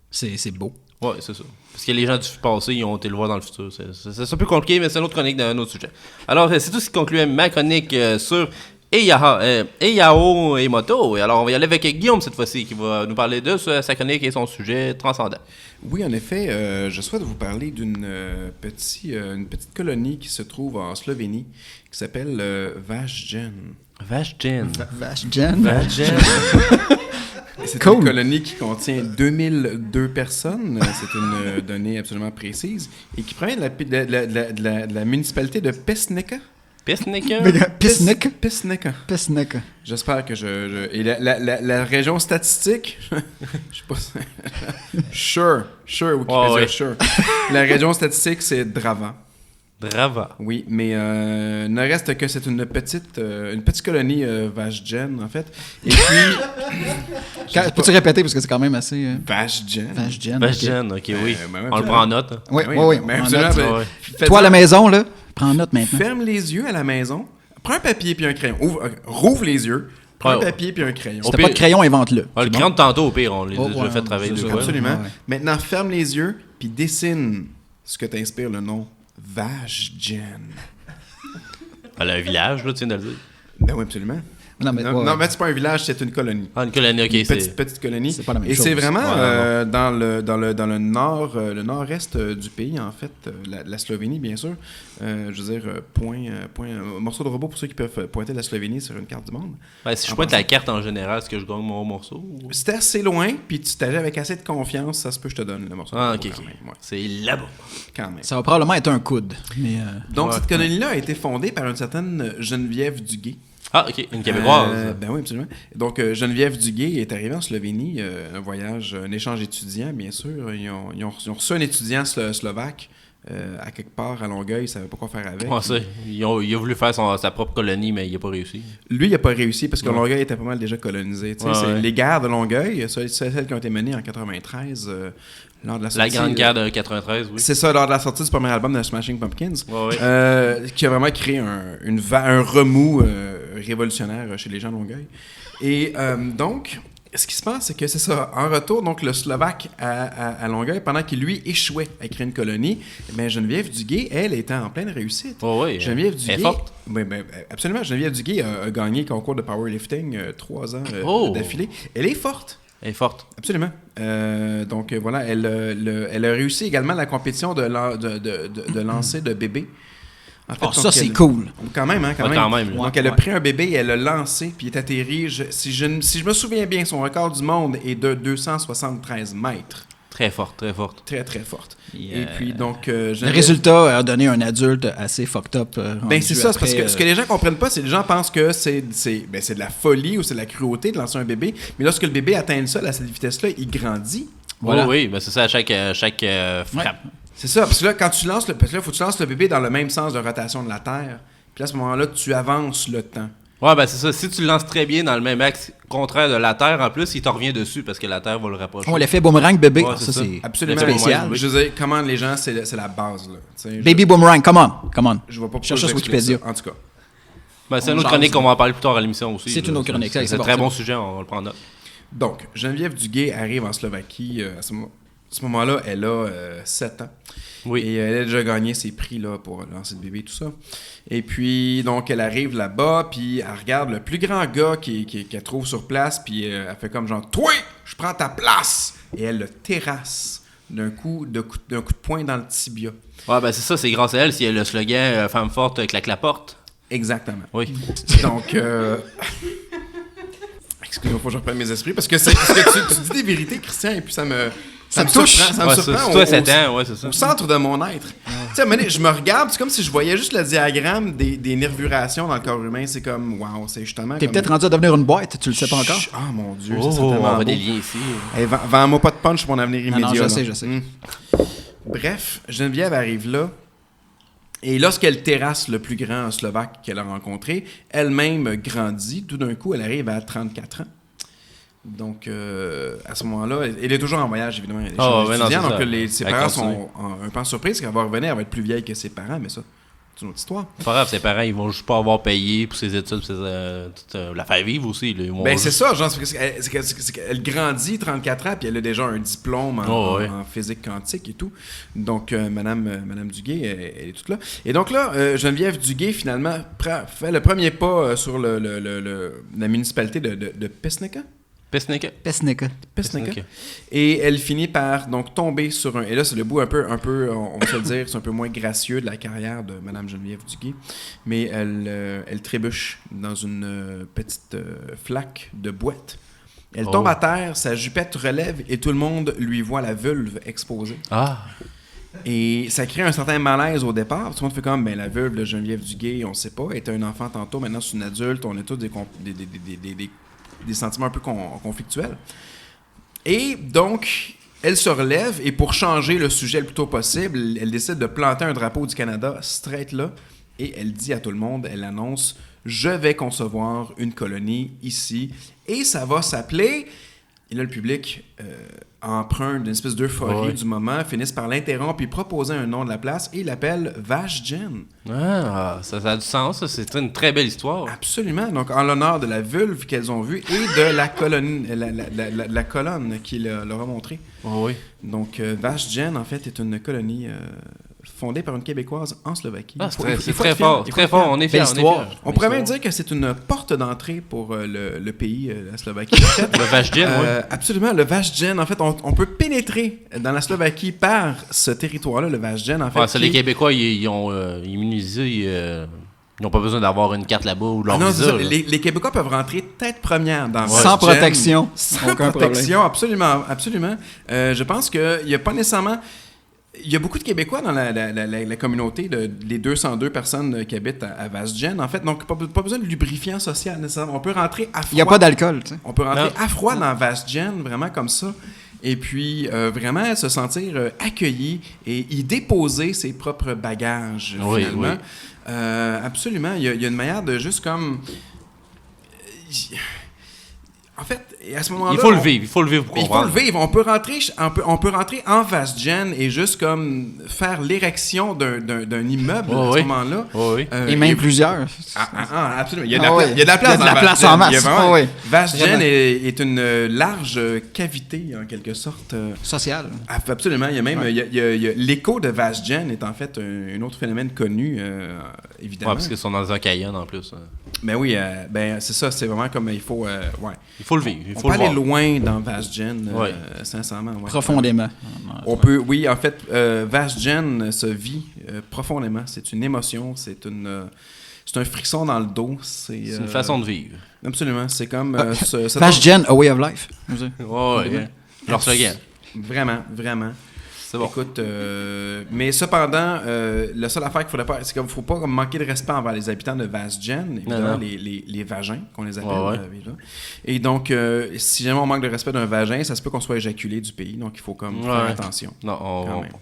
[SPEAKER 1] C'est beau.
[SPEAKER 2] Ouais, c'est ça. Parce que les gens du passé, ils ont été le voir dans le futur. C'est un peu compliqué, mais c'est une autre chronique d'un autre sujet. Alors, c'est tout ce qui concluait ma chronique sur Hayao Emoto. Et alors, on va y aller avec Guillaume cette fois-ci, qui va nous parler de sa chronique et son sujet transcendant.
[SPEAKER 3] Oui, en effet, je souhaite vous parler d'une petite colonie qui se trouve en Slovénie, qui s'appelle Vashjen.
[SPEAKER 2] Vashjen.
[SPEAKER 3] C'est une colonie qui contient 2002 personnes. C'est une donnée absolument précise. Et qui provient de la municipalité de Pesneka.
[SPEAKER 1] Pesneka.
[SPEAKER 3] J'espère que et la région statistique, je sais pas. Sure, Wikipédia, sure. La région statistique, c'est Drava.
[SPEAKER 2] Drava.
[SPEAKER 3] Oui, mais ne reste que c'est une petite colonie Vashgen, en fait. Et puis...
[SPEAKER 1] Peux-tu répéter, parce que c'est quand même assez...
[SPEAKER 3] Vashgen.
[SPEAKER 1] Vashgen.
[SPEAKER 2] Ok, oui.
[SPEAKER 3] Ben,
[SPEAKER 2] On le prend en note. Hein.
[SPEAKER 1] Oui.
[SPEAKER 3] Mais
[SPEAKER 1] En
[SPEAKER 3] absolument,
[SPEAKER 1] note.
[SPEAKER 3] ben,
[SPEAKER 1] Toi, à la maison, là, prends note maintenant.
[SPEAKER 3] ferme les yeux à la maison, prends un papier puis un crayon. Rouvre les yeux, prends un papier puis un crayon.
[SPEAKER 1] Si t'as pas de crayon, invente-le.
[SPEAKER 2] Ah, le crayon de tantôt, au pire, on les a déjà
[SPEAKER 1] ouais,
[SPEAKER 2] fait travailler
[SPEAKER 1] c'est
[SPEAKER 2] deux
[SPEAKER 1] ça.
[SPEAKER 2] fois.
[SPEAKER 3] Absolument.
[SPEAKER 1] Ouais.
[SPEAKER 3] Maintenant, ferme les yeux puis dessine ce que t'inspire le nom Vashgen.
[SPEAKER 2] Elle a un village, là, tu viens de le dire.
[SPEAKER 3] Ben oui, absolument.
[SPEAKER 1] Non, mais,
[SPEAKER 3] Non, mais c'est pas un village, c'est une colonie.
[SPEAKER 2] Ah, une colonie, ok,
[SPEAKER 3] Une
[SPEAKER 2] c'est...
[SPEAKER 3] petite colonie.
[SPEAKER 1] C'est pas la même
[SPEAKER 3] Et
[SPEAKER 1] chose.
[SPEAKER 3] c'est vraiment
[SPEAKER 2] Ouais,
[SPEAKER 3] dans le nord, le nord-est du pays, en fait, la Slovénie, bien sûr. Je veux dire, morceau de robot pour ceux qui peuvent pointer la Slovénie sur une carte du monde.
[SPEAKER 2] Ben, si je pointe la carte en général, est-ce que je gagne mon morceau? Ou...
[SPEAKER 3] Si t'es assez loin, puis tu t'arrives avec assez de confiance, ça se peut que je te donne le morceau de
[SPEAKER 2] Ah,
[SPEAKER 3] robot
[SPEAKER 2] ok,
[SPEAKER 3] quand
[SPEAKER 2] ok.
[SPEAKER 3] même, ouais.
[SPEAKER 2] C'est là-bas.
[SPEAKER 3] Quand même.
[SPEAKER 1] Ça va probablement être un coude. Mais,
[SPEAKER 3] Donc,
[SPEAKER 2] Ouais.
[SPEAKER 3] cette colonie-là a été fondée par une certaine Geneviève Duguay.
[SPEAKER 2] Ah, ok, une québécoise.
[SPEAKER 3] Ben oui, absolument. Donc, Geneviève Duguay est arrivée en Slovénie, un voyage, un échange étudiant, bien sûr. Ils ont reçu un étudiant slovaque à quelque part à Longueuil, il ne savait pas quoi faire avec.
[SPEAKER 2] Comment ça? Il a voulu faire sa propre colonie, mais il n'a pas réussi.
[SPEAKER 3] Lui, il n'a pas réussi parce que
[SPEAKER 2] Ouais.
[SPEAKER 3] Longueuil était pas mal déjà colonisé. Tu sais,
[SPEAKER 2] Ouais,
[SPEAKER 3] c'est
[SPEAKER 2] ouais.
[SPEAKER 3] les guerres de Longueuil, celles qui ont été menées en 93, lors de la sortie...
[SPEAKER 2] La Grande Guerre de 93, oui.
[SPEAKER 3] C'est ça, lors de la sortie du premier album de Smashing Pumpkins,
[SPEAKER 2] Ouais, ouais.
[SPEAKER 3] qui a vraiment créé un remous révolutionnaire chez les gens de Longueuil. Et donc, ce qui se passe, c'est que c'est ça. En retour, donc, le Slovaque à Longueuil, pendant qu'il, lui, échouait à créer une colonie, ben, Geneviève Duguay, elle, était en pleine réussite.
[SPEAKER 2] Oh, oui.
[SPEAKER 3] Geneviève
[SPEAKER 2] Elle
[SPEAKER 3] Duguay...
[SPEAKER 2] est forte.
[SPEAKER 3] Oui, ben, absolument. Geneviève Duguay a gagné le concours de powerlifting 3 ans
[SPEAKER 2] Oh.
[SPEAKER 3] d'affilée. Elle est forte.
[SPEAKER 2] Elle est forte.
[SPEAKER 3] Absolument. Donc voilà, elle a réussi également la compétition de lancer de bébé. En fait,
[SPEAKER 1] oh,
[SPEAKER 3] donc,
[SPEAKER 1] ça, c'est
[SPEAKER 3] elle-
[SPEAKER 1] cool.
[SPEAKER 3] Quand même, hein, quand
[SPEAKER 2] Ouais,
[SPEAKER 3] même.
[SPEAKER 2] quand même, là.
[SPEAKER 3] Donc elle a pris un bébé et elle l'a lancé, puis il est atterri. Si je me souviens bien, son record du monde est de 273 mètres.
[SPEAKER 2] Très forte, très forte.
[SPEAKER 3] Très, très forte.
[SPEAKER 1] Yeah.
[SPEAKER 3] Et puis donc...
[SPEAKER 1] Le résultat a donné un adulte assez fucked up.
[SPEAKER 3] Ben c'est ça, c'est parce que ce que les gens comprennent pas, c'est que les gens pensent que c'est de la folie ou c'est de la cruauté de lancer un bébé. Mais lorsque le bébé atteint le sol à cette vitesse-là, il grandit.
[SPEAKER 1] Voilà.
[SPEAKER 2] Oui, ben c'est ça à chaque frappe.
[SPEAKER 3] C'est ça, parce que là, quand tu lances parce que là, faut que tu lances le bébé dans le même sens de rotation de la Terre. Puis là, à ce moment-là, tu avances le temps.
[SPEAKER 2] Ouais, ben c'est ça. Si tu le lances très bien dans le même axe contraire de la Terre, en plus, il t'en revient dessus parce que la Terre va le rapprocher.
[SPEAKER 1] Oh, l'effet boomerang bébé.
[SPEAKER 2] Ouais,
[SPEAKER 1] Ah,
[SPEAKER 2] c'est
[SPEAKER 1] ça,
[SPEAKER 2] ça.
[SPEAKER 1] c'est
[SPEAKER 3] Absolument
[SPEAKER 1] spécial.
[SPEAKER 3] Je veux dire, comment les gens, c'est la base, là. Tu sais,
[SPEAKER 1] Baby boomerang, come on.
[SPEAKER 3] Je vois pas pourquoi
[SPEAKER 1] Cherche sur
[SPEAKER 3] j'explique
[SPEAKER 1] Wikipédia.
[SPEAKER 3] ça. En tout cas.
[SPEAKER 2] Ben, c'est
[SPEAKER 1] On
[SPEAKER 2] une autre
[SPEAKER 1] jase,
[SPEAKER 2] chronique
[SPEAKER 1] là.
[SPEAKER 2] qu'on va en parler plus tard à l'émission aussi.
[SPEAKER 1] C'est
[SPEAKER 2] là.
[SPEAKER 1] une autre chronique,
[SPEAKER 2] C'est
[SPEAKER 1] c'est
[SPEAKER 2] un
[SPEAKER 1] bon,
[SPEAKER 2] très
[SPEAKER 1] c'est
[SPEAKER 2] bon
[SPEAKER 1] bon.
[SPEAKER 2] sujet, on va le prendre.
[SPEAKER 3] Donc, Geneviève Duguay arrive en Slovaquie. À ce moment-là, elle a 7 ans.
[SPEAKER 2] Oui.
[SPEAKER 3] Et elle a déjà gagné ses prix là, pour lancer le bébé et tout ça. Et puis, donc, elle arrive là-bas, puis elle regarde le plus grand gars qu'elle trouve sur place, puis elle fait comme genre « Toi, je prends ta place! » Et elle le terrasse d'un coup de poing dans le tibia.
[SPEAKER 2] Ouais, ben c'est ça, c'est grâce à elle. Si elle a le slogan Femme forte, claque la porte.
[SPEAKER 3] Exactement.
[SPEAKER 2] Oui.
[SPEAKER 3] Donc, excuse-moi, faut que je reprenne mes esprits, parce que tu dis des vérités, Christian, et puis ça me
[SPEAKER 1] touche.
[SPEAKER 3] surprend, ça me
[SPEAKER 2] Ouais,
[SPEAKER 3] surprend
[SPEAKER 2] c'est toi, 7 ans, ouais, c'est ça.
[SPEAKER 3] au centre de mon être. Tu sais, à un moment donné, je me regarde, c'est comme si je voyais juste le diagramme des nervurations dans le corps humain. C'est comme, wow, c'est justement
[SPEAKER 1] T'es
[SPEAKER 3] comme...
[SPEAKER 1] peut-être rendu à devenir une boîte, tu le sais pas encore.
[SPEAKER 3] Ah, mon Dieu,
[SPEAKER 2] Oh,
[SPEAKER 3] ça serait
[SPEAKER 2] on
[SPEAKER 3] tellement
[SPEAKER 2] voit
[SPEAKER 3] beau.
[SPEAKER 2] des liens ici.
[SPEAKER 3] Hey, vends-moi pas de punch pour mon avenir immédiat.
[SPEAKER 1] non, je
[SPEAKER 3] là.
[SPEAKER 1] sais, je sais.
[SPEAKER 3] Bref, Geneviève arrive là. Et lorsqu'elle terrasse le plus grand Slovaque qu'elle a rencontré, elle-même grandit. Tout d'un coup, elle arrive à 34 ans. Donc, à ce moment-là, elle est toujours en voyage, évidemment. Elle est
[SPEAKER 2] Ah,
[SPEAKER 3] chez
[SPEAKER 2] ouais,
[SPEAKER 3] les
[SPEAKER 2] non,
[SPEAKER 3] étudiants,
[SPEAKER 2] c'est
[SPEAKER 3] donc
[SPEAKER 2] ça.
[SPEAKER 3] ses
[SPEAKER 2] Elle
[SPEAKER 3] parents
[SPEAKER 2] continue.
[SPEAKER 3] sont un peu en surprise. Quand elle va revenir, elle va être plus vieille que ses parents, mais ça, c'est une autre histoire.
[SPEAKER 2] C'est pas grave, ses parents, ils vont juste pas avoir payé pour ses études, pour la faire vivre aussi. Là. Ils vont
[SPEAKER 3] Ben,
[SPEAKER 2] juste-
[SPEAKER 3] c'est ça, genre, c'est qu'elle grandit 34 ans, puis elle a déjà un diplôme
[SPEAKER 2] Oh, ouais.
[SPEAKER 3] en physique quantique et tout. Donc, Madame Duguay, elle est toute là. Et donc là, Geneviève Duguay, finalement, fait le premier pas sur la municipalité de Pesnica.
[SPEAKER 2] Pesnica.
[SPEAKER 1] Pesnica.
[SPEAKER 3] Pesnica. Et elle finit par donc tomber sur un... Et là, c'est le bout un peu on va se le dire, c'est un peu moins gracieux de la carrière de Madame Geneviève Duguay. Mais elle trébuche dans une petite flaque de boîte. Elle tombe à terre, sa jupette relève et tout le monde lui voit la vulve exposée.
[SPEAKER 2] Ah.
[SPEAKER 3] Et ça crée un certain malaise au départ. Tout le monde fait comme, ben la vulve de Geneviève Duguay, on sait pas, elle était un enfant tantôt, maintenant c'est une adulte, on a tous des sentiments un peu conflictuels. Et donc, elle se relève et pour changer le sujet le plus tôt possible, elle décide de planter un drapeau du Canada straight là et elle dit à tout le monde, elle annonce « Je vais concevoir une colonie ici et ça va s'appeler... » Et là, le public, empreint d'une espèce d'euphorie du moment, finissent par l'interrompre et proposer un nom de la place et l'appellent Vash'Gen.
[SPEAKER 2] Ah, ça a du sens, ça. C'est une très belle histoire.
[SPEAKER 3] Absolument. Donc, en l'honneur de la vulve qu'elles ont vue et de la colonne, la colonne qui leur a montré.
[SPEAKER 2] Oh, oui.
[SPEAKER 3] Donc, Vash'Gen, en fait, est une colonie fondée par une Québécoise en Slovaquie.
[SPEAKER 2] Ah, c'est très fort. Très fort. On est fiers.
[SPEAKER 3] On pourrait même dire que c'est une porte d'entrée pour le pays, la Slovaquie.
[SPEAKER 2] Le Vash'Gen, oui.
[SPEAKER 3] Absolument. Le Vash'Gen, en fait, on peut pénétrer dans la Slovaquie par ce territoire-là, le Vash'Gen, en fait.
[SPEAKER 2] Les Québécois, ils ont immunisé... Ils n'ont pas besoin d'avoir une carte là-bas ou leur visa.
[SPEAKER 3] Les Québécois peuvent rentrer tête première dans
[SPEAKER 1] sans protection.
[SPEAKER 3] Sans protection, absolument. Je pense qu'il n'y a pas nécessairement... Il y a beaucoup de Québécois dans la communauté, les 202 personnes qui habitent à Vash'Gen, en fait. Donc, pas besoin de lubrifiant social nécessairement. On peut rentrer à froid.
[SPEAKER 1] Il n'y a pas d'alcool, tu sais.
[SPEAKER 3] On peut rentrer à froid dans Vash'Gen, vraiment comme ça. Et puis, vraiment se sentir accueilli et y déposer ses propres bagages, finalement. Oui. Absolument. Il y a une manière de juste comme... En fait, à ce moment-là...
[SPEAKER 2] Il faut le vivre pour comprendre.
[SPEAKER 3] Il faut le vivre. On peut rentrer en Vash'Gen et juste comme faire l'érection d'un immeuble à ce moment-là.
[SPEAKER 1] Et même plusieurs.
[SPEAKER 3] Absolument. Il y a de la place
[SPEAKER 1] en masse.
[SPEAKER 3] Vash'Gen est une large cavité, en quelque sorte.
[SPEAKER 1] Sociale.
[SPEAKER 3] Absolument. Il y a même... l'écho de Vash'Gen est en fait un autre phénomène connu, évidemment.
[SPEAKER 2] Oui, parce qu'ils sont dans un caillon en plus.
[SPEAKER 3] Ben oui, c'est ça. C'est vraiment comme il faut...
[SPEAKER 2] Il faut le vivre.
[SPEAKER 3] On peut aller loin dans Vash'Gen, sincèrement. Ouais.
[SPEAKER 1] Profondément.
[SPEAKER 3] On peut, oui, en fait, Vash'Gen se vit profondément. C'est une émotion, c'est un frisson dans le dos. C'est
[SPEAKER 2] une façon de vivre.
[SPEAKER 3] Absolument. C'est comme...
[SPEAKER 1] Vash'Gen, a way of life.
[SPEAKER 2] Leur slogan.
[SPEAKER 3] Vraiment.
[SPEAKER 2] C'est bon.
[SPEAKER 3] Écoute, mais cependant, la seule affaire qu'il faudrait pas, c'est qu'il ne faut pas manquer de respect envers les habitants de Vash'Gen, évidemment, les vagins, qu'on les appelle. Et donc, si jamais on manque de respect d'un vagin, ça se peut qu'on soit éjaculé du pays, donc il faut comme faire attention.
[SPEAKER 2] Non,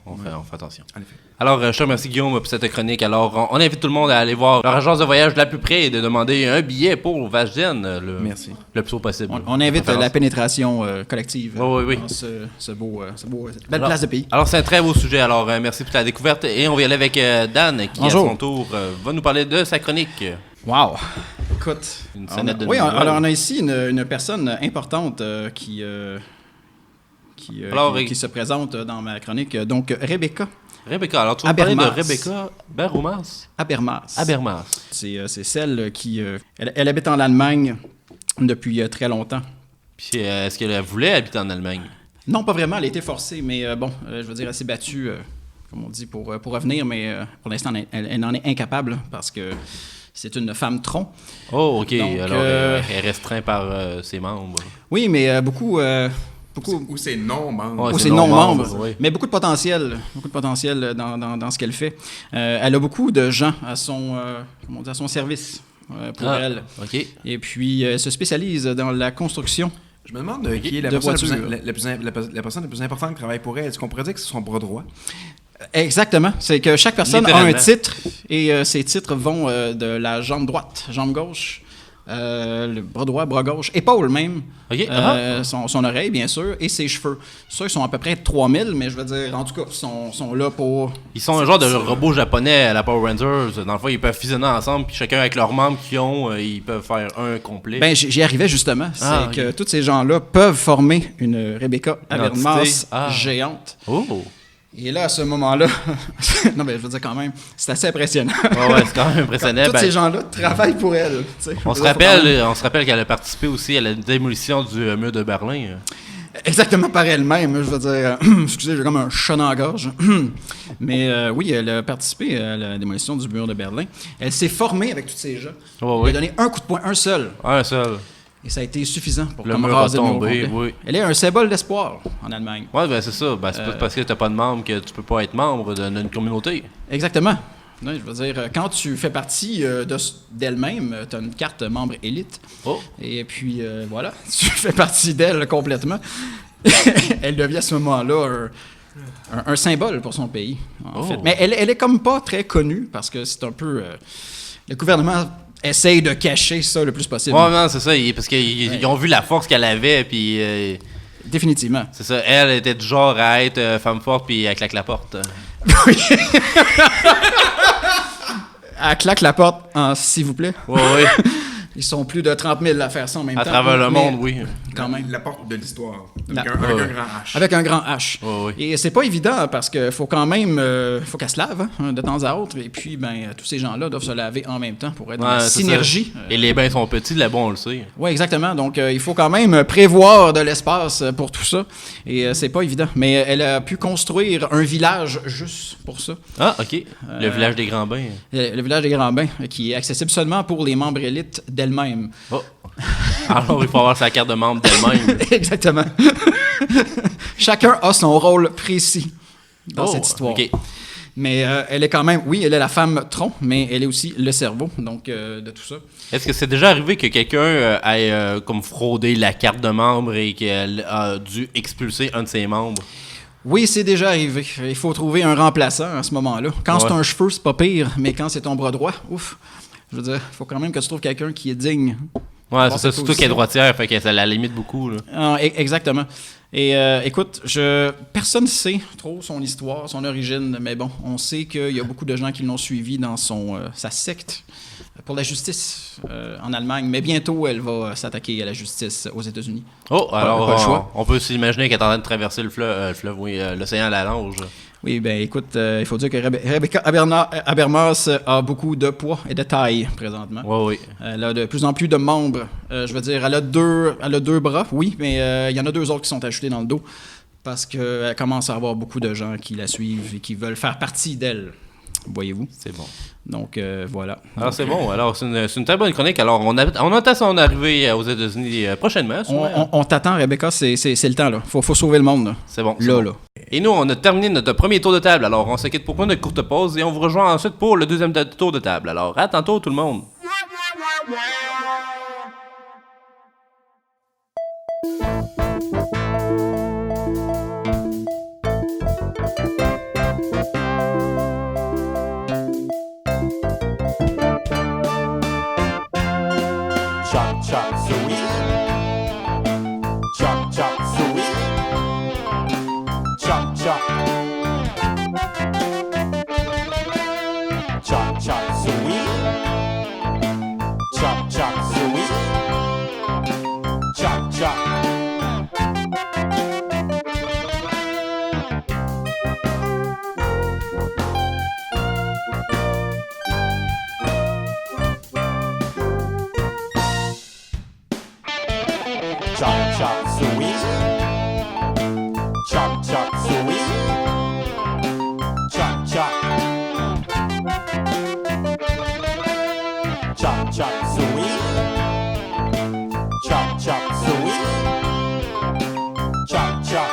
[SPEAKER 2] on fait attention.
[SPEAKER 3] En effet.
[SPEAKER 2] Alors, je te remercie Guillaume pour cette chronique. Alors, on invite tout le monde à aller voir leur agence de voyage de la plus près et de demander un billet pour Vash'Gen le plus tôt possible.
[SPEAKER 1] On invite la pénétration collective
[SPEAKER 2] dans
[SPEAKER 1] ce beau belle place de pays.
[SPEAKER 2] Alors, c'est un très beau sujet. Alors, merci pour ta découverte. Et on va y aller avec Dan, qui,
[SPEAKER 1] Bonjour.
[SPEAKER 2] à son tour, va nous parler de sa chronique.
[SPEAKER 1] Wow! Écoute,
[SPEAKER 2] une sonnette de
[SPEAKER 1] alors on a ici une personne importante qui se présente dans ma chronique. Donc, Rebecca.
[SPEAKER 2] Alors tu vas parler de Rebecca Habermas.
[SPEAKER 1] C'est celle qui... elle habite en Allemagne depuis très longtemps.
[SPEAKER 2] Puis est-ce qu'elle voulait habiter en Allemagne?
[SPEAKER 1] Non, pas vraiment. Elle a été forcée, mais je veux dire, elle s'est battue, comme on dit, pour revenir, mais pour l'instant, elle en est incapable parce que c'est une femme tronc.
[SPEAKER 2] Oh, OK.
[SPEAKER 1] Donc,
[SPEAKER 2] alors, elle est restreinte par ses membres.
[SPEAKER 1] Oui, mais beaucoup...
[SPEAKER 3] Ou ses non-membres.
[SPEAKER 1] Ou ses non-membres. Oui. Mais beaucoup de potentiel dans ce qu'elle fait. Elle a beaucoup de gens à son service pour elle.
[SPEAKER 2] OK.
[SPEAKER 1] Et puis, elle se spécialise dans la construction.
[SPEAKER 3] Je me demande qui est la personne la plus importante qui travaille pour elle. Est-ce qu'on pourrait dire que c'est son bras droit?
[SPEAKER 1] Exactement. C'est que chaque personne a un titre et ces titres vont de la jambe droite, jambe gauche, le bras droit, bras gauche, épaule même, son oreille bien sûr, et ses cheveux. Ceux ils sont à peu près 3000, mais je veux dire, en tout cas, sont là pour...
[SPEAKER 2] Ils sont un genre de robot japonais à la Power Rangers. Dans le fond, ils peuvent fusionner ensemble, puis chacun avec leurs membres qu'ils ont, ils peuvent faire un complet.
[SPEAKER 1] Ben, j'y arrivais justement. C'est que tous ces gens-là peuvent former une Rebecca Habermas géante.
[SPEAKER 2] Oh!
[SPEAKER 1] Et là, à ce moment-là, non, mais je veux dire quand même, c'est assez impressionnant.
[SPEAKER 2] C'est quand même impressionnant.
[SPEAKER 1] Tous ces gens-là travaillent pour elle.
[SPEAKER 2] On se rappelle qu'elle a participé aussi à la démolition du mur de Berlin.
[SPEAKER 1] Exactement par elle-même. Je veux dire, excusez, j'ai comme un chat dans la gorge. Mais oui, elle a participé à la démolition du mur de Berlin. Elle s'est formée avec tous ces gens. Elle a donné un coup de poing, un seul. Et ça a été suffisant pour raser le mur complet. Elle est un symbole d'espoir en Allemagne.
[SPEAKER 2] Oui, ben c'est ça. Ben, c'est pas parce que tu n'as pas de membre que tu peux pas être membre d'une communauté.
[SPEAKER 1] Exactement. Je veux dire, quand tu fais partie d'elle-même, tu as une carte membre élite. Et puis, voilà, tu fais partie d'elle complètement. elle devient à ce moment-là un symbole pour son pays, en fait.
[SPEAKER 2] Oh.
[SPEAKER 1] Mais elle est comme pas très connue parce que c'est un peu... le gouvernement essaye de cacher ça le plus possible.
[SPEAKER 2] Ouais, non, c'est ça. Parce qu'ils ont vu la force qu'elle avait, puis...
[SPEAKER 1] Définitivement.
[SPEAKER 2] c'est ça. Elle était du genre à être femme forte, puis elle claque la porte.
[SPEAKER 1] Oui. Elle claque la porte en s'il vous plaît.
[SPEAKER 2] Ouais, ouais.
[SPEAKER 1] Ils sont plus de 30 000 à faire ça en même
[SPEAKER 2] À
[SPEAKER 1] temps.
[SPEAKER 2] travers le
[SPEAKER 1] mais
[SPEAKER 2] monde, oui.
[SPEAKER 1] Quand même.
[SPEAKER 3] La porte de l'histoire.
[SPEAKER 1] La-
[SPEAKER 3] Avec un grand H.
[SPEAKER 1] Avec un grand H.
[SPEAKER 2] Ouais, ouais.
[SPEAKER 1] Et c'est pas évident parce qu'il faut quand même faut qu'elle se lave de temps à autre. Et puis, tous ces gens-là doivent se laver en même temps pour être dans
[SPEAKER 2] Ouais,
[SPEAKER 1] la
[SPEAKER 2] c'est
[SPEAKER 1] synergie.
[SPEAKER 2] ça. Et les bains sont petits, là-bas, on le sait.
[SPEAKER 1] Oui, exactement. Donc, il faut quand même prévoir de l'espace pour tout ça. Et c'est pas évident. Mais elle a pu construire un village juste pour ça.
[SPEAKER 2] Ah, OK. Le village des Grands Bains.
[SPEAKER 1] Le village des Grands Bains, qui est accessible seulement pour les membres élites d'elle-même.
[SPEAKER 2] Oh. Alors, il faut avoir sa carte de membre d'elle-même.
[SPEAKER 1] Exactement. Chacun a son rôle précis dans
[SPEAKER 2] Oh,
[SPEAKER 1] cette histoire.
[SPEAKER 2] OK.
[SPEAKER 1] Mais elle est quand même, oui, elle est la femme tronc, mais elle est aussi le cerveau, donc de tout ça.
[SPEAKER 2] Est-ce que c'est déjà arrivé que quelqu'un ait comme fraudé la carte de membre et qu'elle a dû expulser un de ses membres?
[SPEAKER 1] Oui, c'est déjà arrivé. Il faut trouver un remplaçant à ce moment-là. Quand c'est un cheveu, c'est pas pire, mais quand c'est ton bras droit, ouf. Je veux dire, il faut quand même que tu trouves quelqu'un qui est digne.
[SPEAKER 2] Ouais,
[SPEAKER 1] Bon,
[SPEAKER 2] c'est ça,
[SPEAKER 1] c'est
[SPEAKER 2] surtout qu'elle est
[SPEAKER 1] aussi-
[SPEAKER 2] droitière, fait que ça la limite beaucoup, là.
[SPEAKER 1] Ah, exactement. Et écoute, personne ne sait trop son histoire, son origine, mais bon, on sait qu'il y a beaucoup de gens qui l'ont suivi dans sa secte pour la justice en Allemagne, mais bientôt elle va s'attaquer à la justice aux États-Unis.
[SPEAKER 2] Oh,
[SPEAKER 1] pas le
[SPEAKER 2] alors,
[SPEAKER 1] choix.
[SPEAKER 2] on peut s'imaginer qu'elle est en train de traverser le fleuve, oui, l'océan à la longe.
[SPEAKER 1] Oui, ben écoute, il faut dire que Rebecca Habermas a beaucoup de poids et de taille présentement.
[SPEAKER 2] Ouais, oui.
[SPEAKER 1] Elle a de plus en plus de membres. Je veux dire, elle a deux bras, oui, mais il y en a 2 autres qui sont ajoutés dans le dos parce qu'elle commence à avoir beaucoup de gens qui la suivent et qui veulent faire partie d'elle. Voyez-vous?
[SPEAKER 2] C'est bon.
[SPEAKER 1] Donc, voilà.
[SPEAKER 2] Alors, c'est bon. Alors, c'est une très bonne chronique. Alors, on attend son arrivée aux États-Unis prochainement. sûrement.
[SPEAKER 1] On t'attend, Rebecca, c'est le temps, là. Faut sauver le monde, là.
[SPEAKER 2] C'est bon.
[SPEAKER 1] Là,
[SPEAKER 2] bon.
[SPEAKER 1] là.
[SPEAKER 2] Et nous, on a terminé notre premier tour de table. Alors, on se quitte pour une courte pause et on vous rejoint ensuite pour le deuxième tour de table. Alors, à tantôt, tout le monde.
[SPEAKER 5] Chop chop suey. Chop chop suey. Chop chop. Chop chop suey. Chop chop suey. Chop chop. Chop chop suey. Chop chop suey. Chop chop. Chop chop suey. Chop chop suey. Chop chop.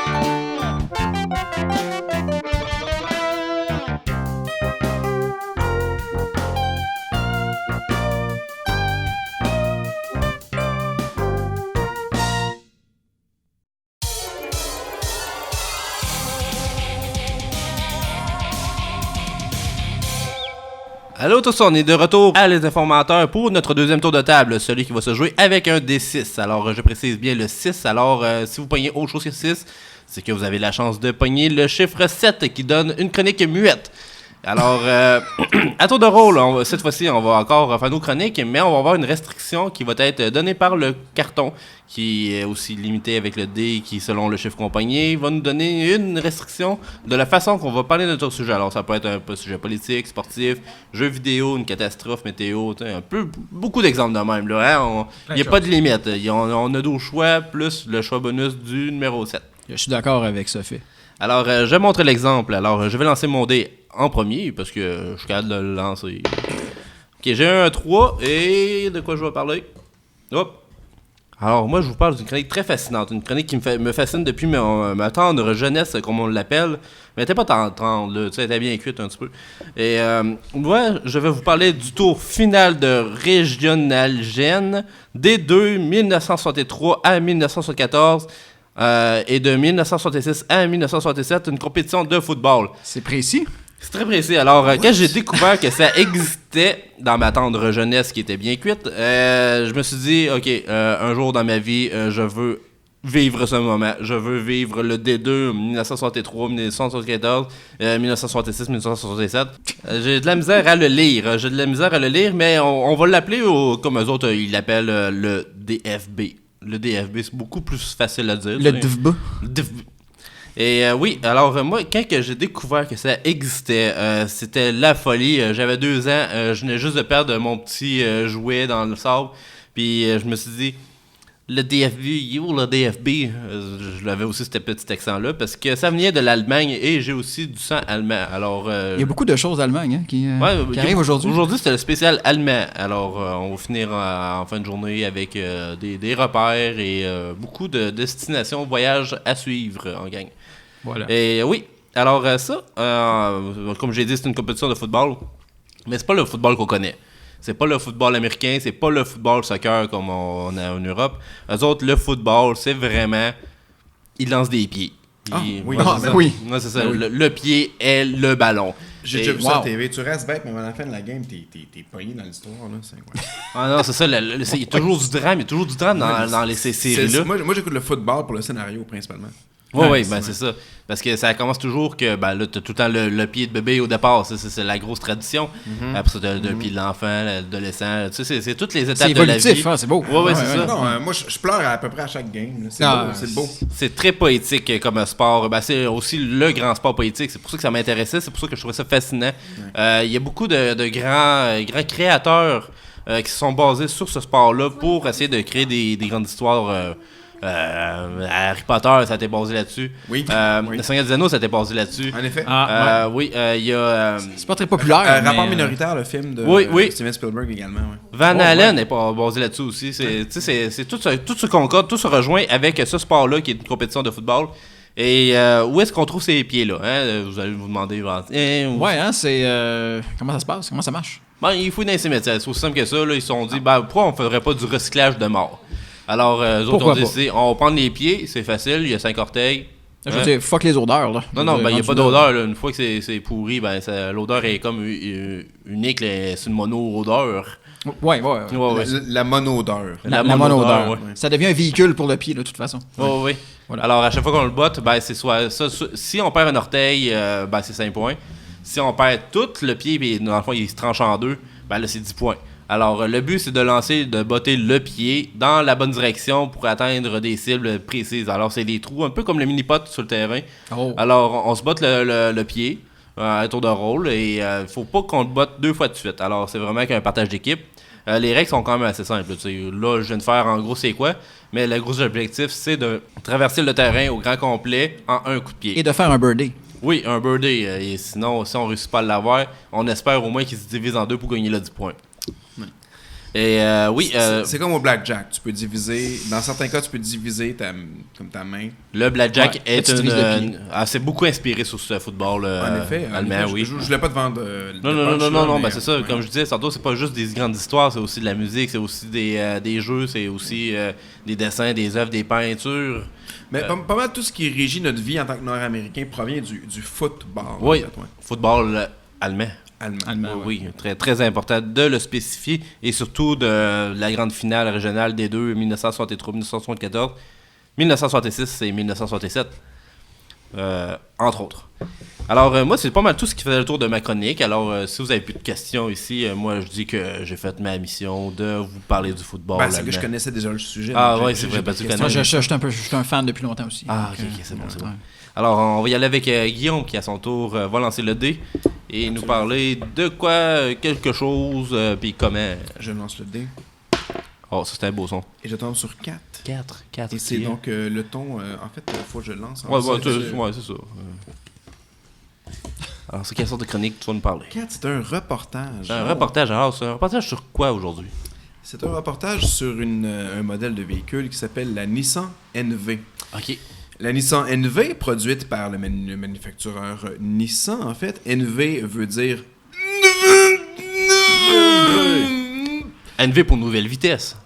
[SPEAKER 2] Allô tous, on est de retour à Les Informateurs pour notre deuxième tour de table, celui qui va se jouer avec un D6. Alors, je précise bien le 6. Alors, si vous pognez autre chose que 6, c'est que vous avez la chance de pogner le chiffre 7 qui donne une chronique muette. Alors, à tour de rôle, cette fois-ci, on va encore faire nos chroniques, mais on va avoir une restriction qui va être donnée par le carton, qui est aussi limité avec le dé, qui, selon le chiffre qu'on pogne, va nous donner une restriction de la façon qu'on va parler de notre sujet. Alors, ça peut être un sujet politique, sportif, jeux vidéo, une catastrophe, météo, un peu, beaucoup d'exemples de même. Il n'y a pas de limite. On a 12 choix, plus le choix bonus du numéro 7.
[SPEAKER 1] Je suis d'accord avec ce fait.
[SPEAKER 2] Alors, je vais montrer l'exemple. Alors, je vais lancer mon dé en premier, parce que je suis capable de le lancer. Ok, j'ai un 3, et de quoi je vais parler? Hop! Alors, moi, je vous parle d'une chronique très fascinante, une chronique qui me fascine depuis ma tendre jeunesse, comme on l'appelle. Mais elle était pas tendre, là, tu sais, elle était bien cuite un petit peu. Et moi, je vais vous parler du tour final de Regionalgène, D2, 1963 à 1974. Et de 1966 à 1967, une compétition de football.
[SPEAKER 1] C'est précis.
[SPEAKER 2] C'est très précis. Alors, quand j'ai découvert que ça existait dans ma tendre jeunesse qui était bien cuite, je me suis dit, OK, un jour dans ma vie, je veux vivre ce moment. Je veux vivre le D2 1963, 1974, 1966, 1967. J'ai de la misère à le lire. Mais on va l'appeler, comme eux autres, ils l'appellent le DFB. Le DFB, c'est beaucoup plus facile à dire.
[SPEAKER 1] Le DFB.
[SPEAKER 2] Le DFB. Et oui, alors moi, quand que j'ai découvert que ça existait, c'était la folie. J'avais 2 ans, je venais juste de perdre mon petit jouet dans le sable. Puis je me suis dit, le DFB, le DFB, je l'avais aussi ce petit accent-là, parce que ça venait de l'Allemagne et j'ai aussi du sang allemand. Alors,
[SPEAKER 1] il y a beaucoup de choses d'Allemagne qui arrivent aujourd'hui.
[SPEAKER 2] Aujourd'hui, c'était le spécial allemand. Alors, on va finir en fin de journée avec des repères et beaucoup de destinations, voyages à suivre en gang.
[SPEAKER 1] Voilà.
[SPEAKER 2] Et oui, alors ça, comme j'ai dit, c'est une compétition de football, mais c'est pas le football qu'on connaît. C'est pas le football américain, c'est pas le football soccer comme on a en Europe. Eux autres, le football, c'est vraiment... Ils lancent des pieds.
[SPEAKER 3] Oui,
[SPEAKER 2] Ouais, c'est ça. Le pied est le ballon.
[SPEAKER 3] J'ai déjà vu ça à la TV. Tu restes bête, mais à la fin de la game, t'es pogné dans l'histoire. Là. C'est incroyable.
[SPEAKER 2] Ah non, c'est ça. Il y a toujours du drame. Il y a toujours du drame dans ces séries-là.
[SPEAKER 3] Moi, j'écoute le football pour le scénario, principalement.
[SPEAKER 2] Oui, ben c'est ça. Parce que ça commence toujours que là, t'as tout le temps le pied de bébé au départ. C'est la grosse tradition. Après ça, t'as le pied de l'enfant, l'adolescent. Tu sais, c'est toutes les étapes de la vie.
[SPEAKER 1] C'est évolutif, hein, c'est beau.
[SPEAKER 2] Oui, c'est ça.
[SPEAKER 3] Non, moi, je pleure à peu près à chaque game. Là. C'est beau.
[SPEAKER 2] C'est très poétique comme sport. Ben, c'est aussi le grand sport poétique. C'est pour ça que ça m'intéressait. C'est pour ça que je trouvais ça fascinant. Il y a beaucoup de grands créateurs qui se sont basés sur ce sport-là pour essayer de créer des grandes histoires. Harry Potter, ça a été basé là-dessus.
[SPEAKER 3] Oui.
[SPEAKER 2] Le Seigneur des Anneaux, ça a été basé là-dessus.
[SPEAKER 3] En effet.
[SPEAKER 2] Oui, il y a...
[SPEAKER 1] c'est pas très populaire.
[SPEAKER 3] Rapport
[SPEAKER 1] mais,
[SPEAKER 3] minoritaire, le film de Steven Spielberg également. Ouais.
[SPEAKER 2] Van Halen est pas basé là-dessus aussi. C'est tout se concorde, tout se rejoint avec ce sport-là qui est une compétition de football. Et où est-ce qu'on trouve ces pieds-là? Hein? Vous allez vous demander...
[SPEAKER 1] Ouais, hein, c'est... comment ça se passe? Comment ça marche?
[SPEAKER 2] Ben, il faut dans les cimetières. C'est aussi simple que ça. Là, ils se sont dit, pourquoi on ne ferait pas du recyclage de morts? Alors, eux autres ont décidé, on va prendre les pieds, c'est facile, il y a 5 orteils.
[SPEAKER 1] Je veux dire, fuck les odeurs, là.
[SPEAKER 2] Non, il n'y a pas d'odeur. Là. Une fois que c'est pourri, l'odeur est comme unique, c'est une mono-odeur.
[SPEAKER 1] Ouais.
[SPEAKER 3] La mono-odeur.
[SPEAKER 1] La mono-odeur.
[SPEAKER 2] Ouais.
[SPEAKER 1] Ça devient un véhicule pour le pied, de toute façon.
[SPEAKER 2] Oui. Voilà. Alors, à chaque fois qu'on le botte, c'est soit ça, si on perd un orteil, c'est 5 points. Si on perd tout le pied, et dans le fond, il se tranche en deux, là, c'est 10 points. Alors, le but, c'est de botter le pied dans la bonne direction pour atteindre des cibles précises. Alors, c'est des trous, un peu comme le mini-pot sur le terrain. Oh. Alors, on se botte le pied à tour de rôle et il faut pas qu'on le botte 2 fois de suite. Alors, c'est vraiment qu'un partage d'équipe. Les règles sont quand même assez simples. Là, je viens de faire en gros c'est quoi, mais le gros objectif, c'est de traverser le terrain au grand complet en un coup de pied.
[SPEAKER 1] Et de faire un birdie.
[SPEAKER 2] Oui, un birdie. Et sinon, si on réussit pas à l'avoir, on espère au moins qu'il se divise en 2 pour gagner le 10 points. Et
[SPEAKER 3] c'est comme au blackjack. Tu peux diviser. Dans certains cas, tu peux diviser comme ta main.
[SPEAKER 2] Le blackjack est c'est beaucoup inspiré sur ce football
[SPEAKER 3] en effet,
[SPEAKER 2] allemand, oui.
[SPEAKER 3] Je voulais pas te vendre.
[SPEAKER 2] Non, c'est ça. Comme je disais, tantôt, c'est pas juste des grandes histoires, c'est aussi de la musique, c'est aussi des jeux, c'est aussi des dessins, des œuvres, des peintures.
[SPEAKER 3] Mais pas mal tout ce qui régit notre vie en tant que Nord-Américain provient du football.
[SPEAKER 2] Oui,
[SPEAKER 3] en fait,
[SPEAKER 2] football allemand.
[SPEAKER 3] Allemand,
[SPEAKER 2] oui, très, très important de le spécifier et surtout de la grande finale régionale des deux 1963, 1974, 1966 et 1967, entre autres. Alors, moi, c'est pas mal tout ce qui faisait le tour de ma chronique. Alors, si vous avez plus de questions ici, moi, je dis que j'ai fait ma mission de vous parler du football.
[SPEAKER 3] C'est que je connaissais déjà le sujet.
[SPEAKER 2] Ah, oui, c'est vrai. Tu connais.
[SPEAKER 1] Moi, je suis un fan depuis longtemps aussi.
[SPEAKER 2] Ah, ok, c'est bon. Alors, on va y aller avec Guillaume qui, à son tour, va lancer le dé et nous parler de quoi, quelque chose, puis comment.
[SPEAKER 3] Je lance le dé.
[SPEAKER 2] Oh, ça, c'est un beau son.
[SPEAKER 3] Et je tombe sur 4.
[SPEAKER 2] 4.
[SPEAKER 3] Et c'est donc le ton, en fait, il faut que je lance.
[SPEAKER 2] C'est ça. Alors, c'est quelle sorte de chronique tu vas nous parler?
[SPEAKER 3] 4, c'est un reportage.
[SPEAKER 2] Un reportage, alors, c'est un reportage sur quoi aujourd'hui?
[SPEAKER 3] C'est un reportage sur un modèle de véhicule qui s'appelle la Nissan NV.
[SPEAKER 2] OK.
[SPEAKER 3] La Nissan NV, produite par le manufactureur Nissan, en fait. NV veut dire...
[SPEAKER 2] NV pour nouvelle vitesse.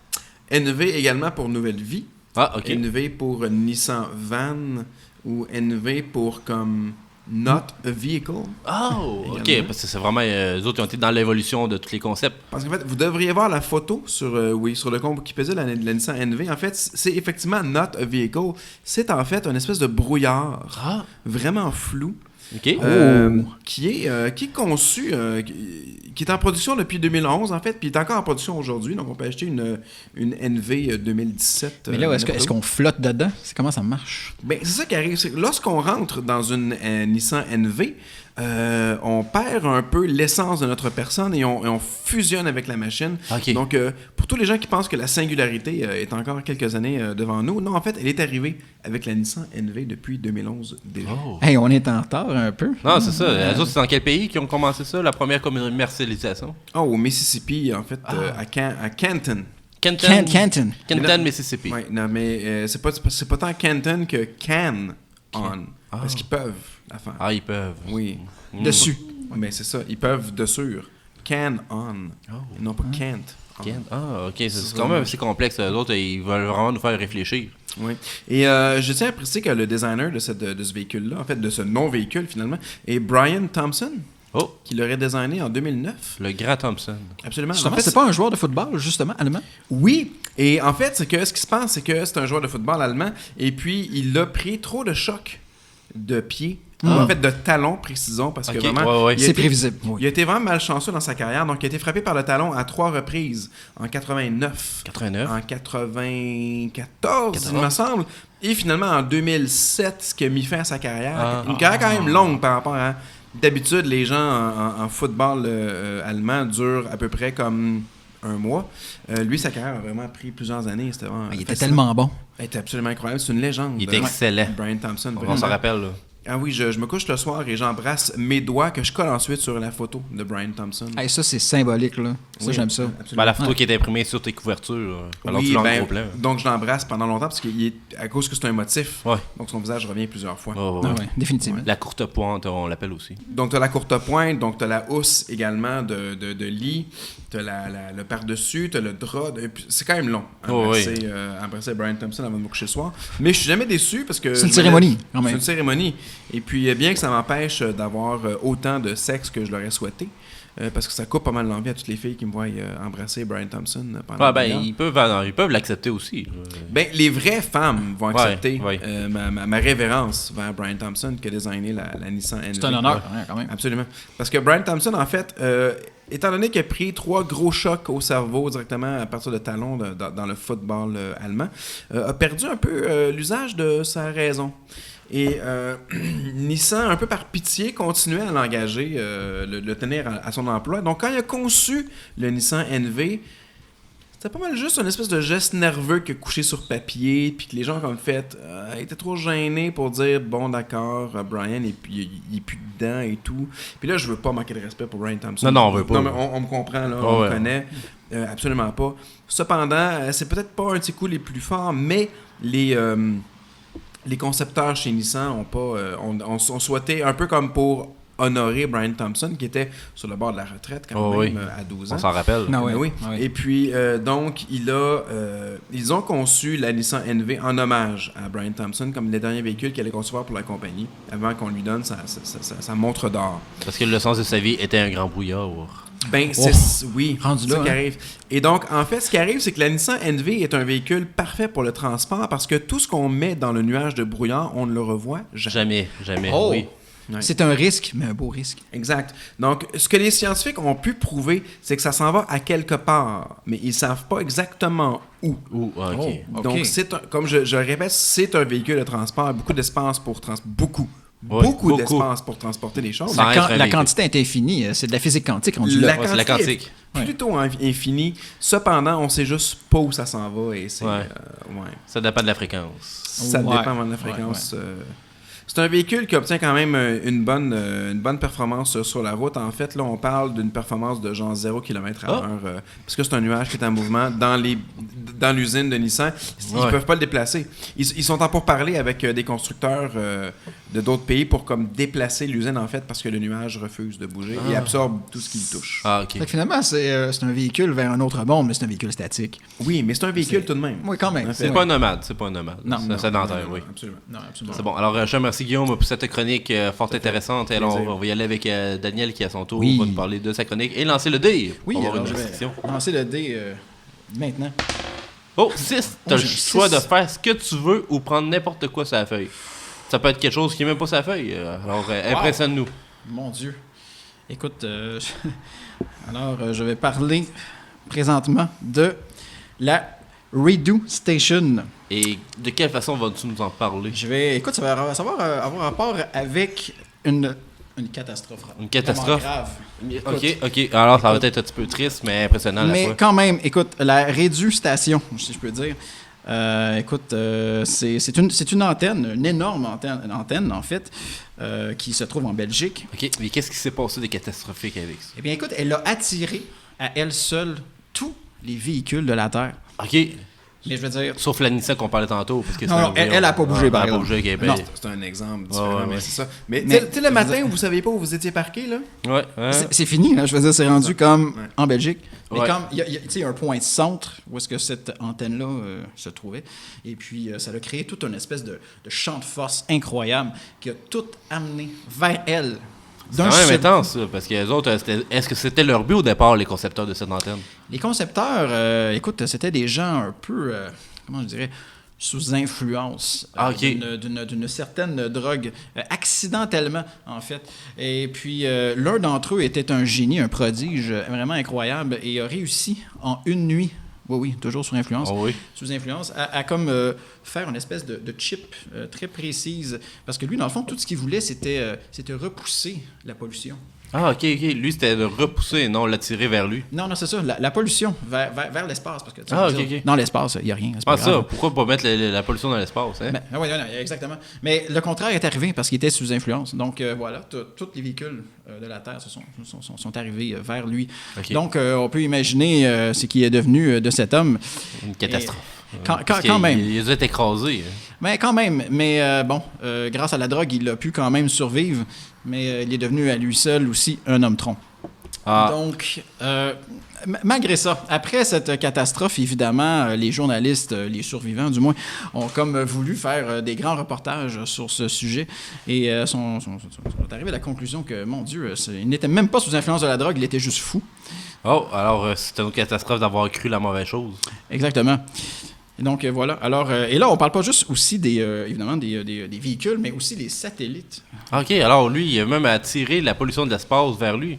[SPEAKER 3] NV également pour nouvelle vie.
[SPEAKER 2] Ah, OK.
[SPEAKER 3] NV pour Nissan Van ou NV pour comme Not a Vehicle.
[SPEAKER 2] Oh, OK.
[SPEAKER 3] Également.
[SPEAKER 2] Parce que c'est vraiment... eux autres, ils ont été dans l'évolution de tous les concepts.
[SPEAKER 3] Parce qu'en fait, vous devriez voir la photo sur le compte Wikipédia de la Nissan NV. En fait, c'est effectivement Not a Vehicle. C'est en fait une espèce de brouillard
[SPEAKER 2] Ah,
[SPEAKER 3] vraiment flou.
[SPEAKER 2] OK.
[SPEAKER 3] Qui est conçu, qui est en production depuis 2011 en fait, puis il est encore en production aujourd'hui. Donc on peut acheter une NV 2017.
[SPEAKER 1] Mais là, est-ce qu'on flotte dedans? Comment ça marche?
[SPEAKER 3] Ben, c'est ça qui arrive. C'est que lorsqu'on rentre dans une Nissan NV, on perd un peu l'essence de notre personne et on fusionne avec la machine.
[SPEAKER 2] OK.
[SPEAKER 3] Donc, pour tous les gens qui pensent que la singularité est encore quelques années devant nous, non, en fait, elle est arrivée avec la Nissan NV depuis 2011 déjà.
[SPEAKER 2] Oh.
[SPEAKER 1] Hey, on est en retard un peu.
[SPEAKER 2] Non, c'est ça. Eux autres, c'est dans quel pays qui ont commencé ça, la première commercialisation?
[SPEAKER 3] Oh, au Mississippi, en fait, à Canton.
[SPEAKER 2] Kenton.
[SPEAKER 1] Canton.
[SPEAKER 2] Kenton, Mississippi.
[SPEAKER 3] Oui, non, mais c'est pas tant Canton que Can On. Parce qu'ils peuvent la faire.
[SPEAKER 2] Ah, ils peuvent.
[SPEAKER 3] Oui.
[SPEAKER 1] Dessus.
[SPEAKER 3] Mais c'est ça, ils peuvent dessus. Can On. Et non pas can't. On.
[SPEAKER 2] Ah, OK. C'est quand même assez complexe. Eux autres, ils veulent vraiment nous faire réfléchir.
[SPEAKER 3] Oui. Et je tiens à préciser que le designer de ce véhicule-là, en fait, de ce non-véhicule finalement, est Brian Thompson,
[SPEAKER 2] Oh,
[SPEAKER 3] qui l'aurait designé en 2009.
[SPEAKER 2] le grand Thompson.
[SPEAKER 3] Absolument.
[SPEAKER 1] Justement,
[SPEAKER 3] En fait,
[SPEAKER 1] c'est pas un joueur de football, justement, allemand?
[SPEAKER 3] Oui, et en fait, c'est que ce qui se passe, c'est que c'est un joueur de football allemand, et puis il a pris trop de chocs de pied, ou en fait de talons, précisons, parce que
[SPEAKER 2] Ok,
[SPEAKER 3] vraiment,
[SPEAKER 2] ouais.
[SPEAKER 3] il a
[SPEAKER 1] C'est
[SPEAKER 3] été-
[SPEAKER 1] prévisible.
[SPEAKER 3] Il a été vraiment malchanceux dans sa carrière, donc il a été frappé par le talon à 3 reprises, en 89,
[SPEAKER 2] 89.
[SPEAKER 3] en 94, il me semble, et finalement en 2007, ce qui a mis fin à sa carrière. Une carrière quand même longue par rapport à... D'habitude, les gens en football allemand durent à peu près comme un mois. Lui, sa carrière a vraiment pris plusieurs années. C'était vraiment
[SPEAKER 1] Il était
[SPEAKER 3] fascinant.
[SPEAKER 1] tellement bon.
[SPEAKER 3] Il était absolument incroyable. C'est une légende.
[SPEAKER 2] Il était excellent.
[SPEAKER 3] Brian Thompson.
[SPEAKER 2] On
[SPEAKER 3] vraiment.
[SPEAKER 2] s'en rappelle, là.
[SPEAKER 3] Ah oui, je me couche le soir et j'embrasse mes doigts que je colle ensuite sur la photo de Brian Thompson.
[SPEAKER 1] Hey, ça, c'est symbolique, là. Ça,
[SPEAKER 3] Oui,
[SPEAKER 1] j'aime ça.
[SPEAKER 3] absolument.
[SPEAKER 2] Ben, la photo qui est imprimée sur tes couvertures. Alors
[SPEAKER 3] Oui,
[SPEAKER 2] tu l'as en
[SPEAKER 3] ben,
[SPEAKER 2] gros plan.
[SPEAKER 3] donc je l'embrasse pendant longtemps parce qu'il est à cause que c'est un motif.
[SPEAKER 2] Ouais.
[SPEAKER 3] Donc son visage revient plusieurs fois.
[SPEAKER 2] Oh,
[SPEAKER 1] Ah
[SPEAKER 2] ouais.
[SPEAKER 1] ouais, définitivement.
[SPEAKER 2] La courte pointe, on l'appelle aussi.
[SPEAKER 3] Donc, tu as la courte pointe, donc tu as la housse également de lit, tu as le par-dessus, tu as le drap. C'est quand même long. Embrasser Brian Thompson avant de me coucher le soir. Mais je suis jamais déçu parce que.
[SPEAKER 1] C'est une cérémonie, quand même.
[SPEAKER 3] C'est une cérémonie. Et puis, bien que ça m'empêche d'avoir autant de sexe que je l'aurais souhaité, parce que ça coupe pas mal l'envie à toutes les filles qui me voient embrasser Brian Thompson pendant
[SPEAKER 2] Ah, ben,
[SPEAKER 3] une heure.
[SPEAKER 2] ils peuvent l'accepter aussi.
[SPEAKER 3] Ben, les vraies femmes vont accepter
[SPEAKER 2] ouais.
[SPEAKER 3] ma révérence vers Brian Thompson qui a designé la Nissan NV.
[SPEAKER 1] C'est un honneur, hein, quand même.
[SPEAKER 3] Absolument. Parce que Brian Thompson, en fait, étant donné qu'il a pris 3 gros chocs au cerveau directement à partir de talons dans le football allemand, a perdu un peu l'usage de sa raison. Et Nissan, un peu par pitié, continuait à l'engager, le tenir à son emploi. Donc, quand il a conçu le Nissan NV, c'était pas mal juste une espèce de geste nerveux que couché sur papier, puis que les gens ont comme fait, étaient trop gênés pour dire bon d'accord, Brian, et puis il est plus dedans et tout. Puis là, je veux pas manquer de respect pour Brian Thompson.
[SPEAKER 2] Non, on veut pas.
[SPEAKER 3] Non, mais on me comprend là,
[SPEAKER 2] Oh,
[SPEAKER 3] on
[SPEAKER 2] ouais.
[SPEAKER 3] me connaît, absolument pas. Cependant, c'est peut-être pas un de ses coups les plus forts, mais les concepteurs chez Nissan ont souhaité un peu comme pour honorer Brian Thompson, qui était sur le bord de la retraite quand
[SPEAKER 2] Oh,
[SPEAKER 3] même
[SPEAKER 2] oui.
[SPEAKER 3] à 12 ans.
[SPEAKER 2] On s'en rappelle.
[SPEAKER 1] Ah ouais.
[SPEAKER 3] Oui.
[SPEAKER 1] Ah ouais.
[SPEAKER 3] Et puis, donc, ils ont conçu la Nissan NV en hommage à Brian Thompson comme le dernier véhicule qu'il allait concevoir pour la compagnie avant qu'on lui donne sa montre d'or.
[SPEAKER 2] Parce que le sens de sa vie était un grand brouillard.
[SPEAKER 3] Ben, oui,
[SPEAKER 1] rendu
[SPEAKER 3] c'est ça
[SPEAKER 1] là,
[SPEAKER 3] qui
[SPEAKER 1] hein.
[SPEAKER 3] arrive. Et donc, en fait, ce qui arrive, c'est que la Nissan NV est un véhicule parfait pour le transport parce que tout ce qu'on met dans le nuage de brouillard, on ne le revoit jamais.
[SPEAKER 2] Jamais.
[SPEAKER 1] Oh!
[SPEAKER 2] Oui.
[SPEAKER 3] Ouais.
[SPEAKER 1] C'est un risque, mais un beau risque.
[SPEAKER 3] Exact. Donc, ce que les scientifiques ont pu prouver, c'est que ça s'en va à quelque part, mais ils savent pas exactement où.
[SPEAKER 2] OK.
[SPEAKER 1] Oh.
[SPEAKER 3] Donc,
[SPEAKER 1] Ok.
[SPEAKER 3] comme je le répète, c'est un véhicule de transport, beaucoup d'espace pour beaucoup
[SPEAKER 2] beaucoup.
[SPEAKER 3] d'espace pour transporter les choses.
[SPEAKER 2] Sans être un
[SPEAKER 1] La
[SPEAKER 2] véhicule.
[SPEAKER 1] quantité est infinie. C'est de la physique quantique, on dit là.
[SPEAKER 2] Ouais, c'est la quantique.
[SPEAKER 3] est plutôt infinie. Cependant, on sait juste pas où ça s'en va et c'est
[SPEAKER 2] Ouais. Ça dépend de la fréquence.
[SPEAKER 3] ça
[SPEAKER 1] Ouais.
[SPEAKER 3] dépend de la fréquence. C'est un véhicule qui obtient quand même une bonne performance sur la route. En fait, là, on parle d'une performance de genre 0 km/h, parce que c'est un nuage qui est en mouvement dans l'usine de Nissan. Ils
[SPEAKER 2] Ouais.
[SPEAKER 3] peuvent pas le déplacer. Ils sont en pourparlers avec des constructeurs de d'autres pays pour comme déplacer l'usine, en fait, parce que le nuage refuse de bouger et absorbe tout ce qui le touche.
[SPEAKER 2] Ah, ok.
[SPEAKER 1] Fait que finalement, c'est un véhicule vers un autre monde, mais c'est un véhicule statique.
[SPEAKER 3] Oui, mais c'est un véhicule tout de même.
[SPEAKER 1] Oui, quand même.
[SPEAKER 3] En fait.
[SPEAKER 2] C'est pas un nomade, c'est pas un nomade.
[SPEAKER 1] Non,
[SPEAKER 2] c'est
[SPEAKER 1] non,
[SPEAKER 2] sédentaire, oui.
[SPEAKER 3] Absolument.
[SPEAKER 1] Non, absolument.
[SPEAKER 2] C'est bon. Alors, je te remercie, Guillaume, pour cette chronique fort intéressante. Et alors,
[SPEAKER 3] plaisir.
[SPEAKER 2] on va y aller avec Daniel qui, à son tour,
[SPEAKER 1] Oui.
[SPEAKER 2] va nous parler de sa chronique et lancer le dé
[SPEAKER 1] Oui,
[SPEAKER 2] pour avoir
[SPEAKER 1] alors
[SPEAKER 2] une
[SPEAKER 1] je vais
[SPEAKER 2] discussion.
[SPEAKER 1] lancer le dé maintenant.
[SPEAKER 2] Oh, 6. T'as le
[SPEAKER 1] j'ai
[SPEAKER 2] choix
[SPEAKER 1] 6.
[SPEAKER 2] de faire ce que tu veux ou prendre n'importe quoi sur la feuille. Ça peut être quelque chose qui n'est même pas sur la feuille. Alors, impressionne-nous.
[SPEAKER 1] Mon Dieu. Écoute, alors je vais parler présentement de la Redo Station.
[SPEAKER 2] Et de quelle façon vas-tu nous en parler?
[SPEAKER 1] Écoute, ça va avoir rapport avec une catastrophe.
[SPEAKER 2] Une catastrophe?
[SPEAKER 1] Vraiment grave.
[SPEAKER 2] Ok. Alors, ça va être un petit peu triste, mais impressionnant à la
[SPEAKER 1] Mais
[SPEAKER 2] fois.
[SPEAKER 1] quand même, écoute, la Redo Station, si je peux dire, écoute, c'est une antenne, une énorme antenne en fait, qui se trouve en Belgique.
[SPEAKER 2] Ok, mais qu'est-ce qui s'est passé de catastrophique avec ça?
[SPEAKER 1] Eh bien, écoute, elle a attiré à elle seule tous les véhicules de la Terre.
[SPEAKER 2] Ok.
[SPEAKER 1] Mais je veux dire,
[SPEAKER 2] Sauf la Nissan qu'on parlait tantôt. Parce que
[SPEAKER 1] Non, elle a pas bougé, par
[SPEAKER 2] Elle a pas
[SPEAKER 1] exemple.
[SPEAKER 2] bougé, ok, ben,
[SPEAKER 1] Non.
[SPEAKER 3] C'est un exemple différent,
[SPEAKER 2] ouais.
[SPEAKER 3] mais c'est ça. Mais,
[SPEAKER 1] Mais-
[SPEAKER 3] tu sais, le matin où vous saviez pas où vous étiez parqué, là?
[SPEAKER 2] Ouais.
[SPEAKER 1] c'est fini, là, je veux dire, c'est rendu comme
[SPEAKER 3] Ouais.
[SPEAKER 1] en Belgique. Mais
[SPEAKER 2] Ouais.
[SPEAKER 1] comme, tu sais, il y a un point de centre où est-ce que cette antenne-là se trouvait. Et puis, ça a créé toute une espèce de champ de force incroyable qui a tout amené vers elle.
[SPEAKER 2] C'est quand même intense, ça, parce que les autres, est-ce que c'était leur but au départ, les concepteurs de cette antenne?
[SPEAKER 1] Les concepteurs, écoute, c'était des gens un peu, comment je dirais, sous influence
[SPEAKER 2] Ah, ok.
[SPEAKER 1] d'une certaine drogue, accidentellement, en fait. Et puis, l'un d'entre eux était un génie, un prodige vraiment incroyable et a réussi en une nuit, oui, toujours sous influence,
[SPEAKER 2] Oh oui.
[SPEAKER 1] sous influence, à comme faire une espèce de chip très précise. Parce que lui, dans le fond, tout ce qu'il voulait, c'était repousser la pollution.
[SPEAKER 2] Ah, ok. Lui, c'était de repousser, non, l'attirer vers lui.
[SPEAKER 1] Non, c'est ça, la pollution vers l'espace. Parce que, tu sais,
[SPEAKER 2] Ah,
[SPEAKER 1] je veux dire,
[SPEAKER 2] ok.
[SPEAKER 1] dans l'espace, il n'y a rien. C'est
[SPEAKER 2] Ah,
[SPEAKER 1] pas
[SPEAKER 2] ça,
[SPEAKER 1] grave.
[SPEAKER 2] pourquoi pas mettre la pollution dans l'espace, hein?
[SPEAKER 1] Oui, exactement. Mais le contraire est arrivé parce qu'il était sous influence. Donc, voilà, tous les véhicules de la Terre sont arrivés vers lui.
[SPEAKER 2] Ok.
[SPEAKER 1] Donc, on peut imaginer ce qui est devenu de cet homme.
[SPEAKER 2] Une catastrophe.
[SPEAKER 1] Quand
[SPEAKER 2] Parce
[SPEAKER 1] quand même.
[SPEAKER 2] Il a été écrasé.
[SPEAKER 1] Mais quand même. Mais bon, grâce à la drogue, il a pu quand même survivre. Mais il est devenu à lui seul aussi un homme-tronc.
[SPEAKER 2] Ah.
[SPEAKER 1] Donc, malgré ça, après cette catastrophe, évidemment, les journalistes, les survivants du moins, ont comme voulu faire des grands reportages sur ce sujet et sont arrivés à la conclusion que, mon Dieu, il n'était même pas sous influence de la drogue, il était juste fou.
[SPEAKER 2] Oh, alors c'était une catastrophe d'avoir cru la mauvaise chose.
[SPEAKER 1] Exactement. Et donc, voilà. Alors, et là, on parle pas juste aussi évidemment, des véhicules, mais aussi des satellites.
[SPEAKER 2] Ok, alors lui, il a même attiré la pollution de l'espace vers lui.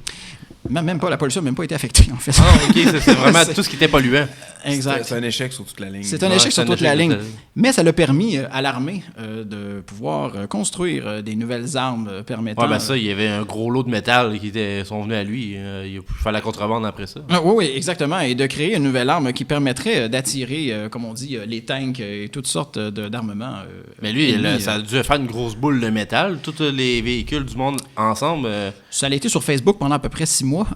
[SPEAKER 1] Même pas, la pollution n'a même pas été affectée, en fait.
[SPEAKER 2] Ah, ok, c'est vraiment
[SPEAKER 1] C'est-
[SPEAKER 2] tout ce qui était polluant.
[SPEAKER 1] Exact.
[SPEAKER 3] C'est un échec sur toute la ligne.
[SPEAKER 1] C'est un
[SPEAKER 2] Ouais,
[SPEAKER 1] échec
[SPEAKER 2] c'est
[SPEAKER 1] sur
[SPEAKER 2] un
[SPEAKER 1] toute la
[SPEAKER 2] échec
[SPEAKER 1] ligne.
[SPEAKER 2] sur toute la ligne.
[SPEAKER 1] Mais ça l'a permis à l'armée de pouvoir construire des nouvelles armes permettant...
[SPEAKER 2] Ouais, ben ça, il y avait un gros lot de métal qui sont venus à lui. Il a pu faire la contrebande après ça.
[SPEAKER 1] Oui, exactement. Et de créer une nouvelle arme qui permettrait d'attirer, comme on dit, les tanks et toutes sortes d'armements.
[SPEAKER 2] Mais lui,
[SPEAKER 1] ennemis,
[SPEAKER 2] ça a dû faire une grosse boule de métal. Tous les véhicules du monde ensemble.
[SPEAKER 1] Ça a été sur Facebook pendant à peu près 6 mois,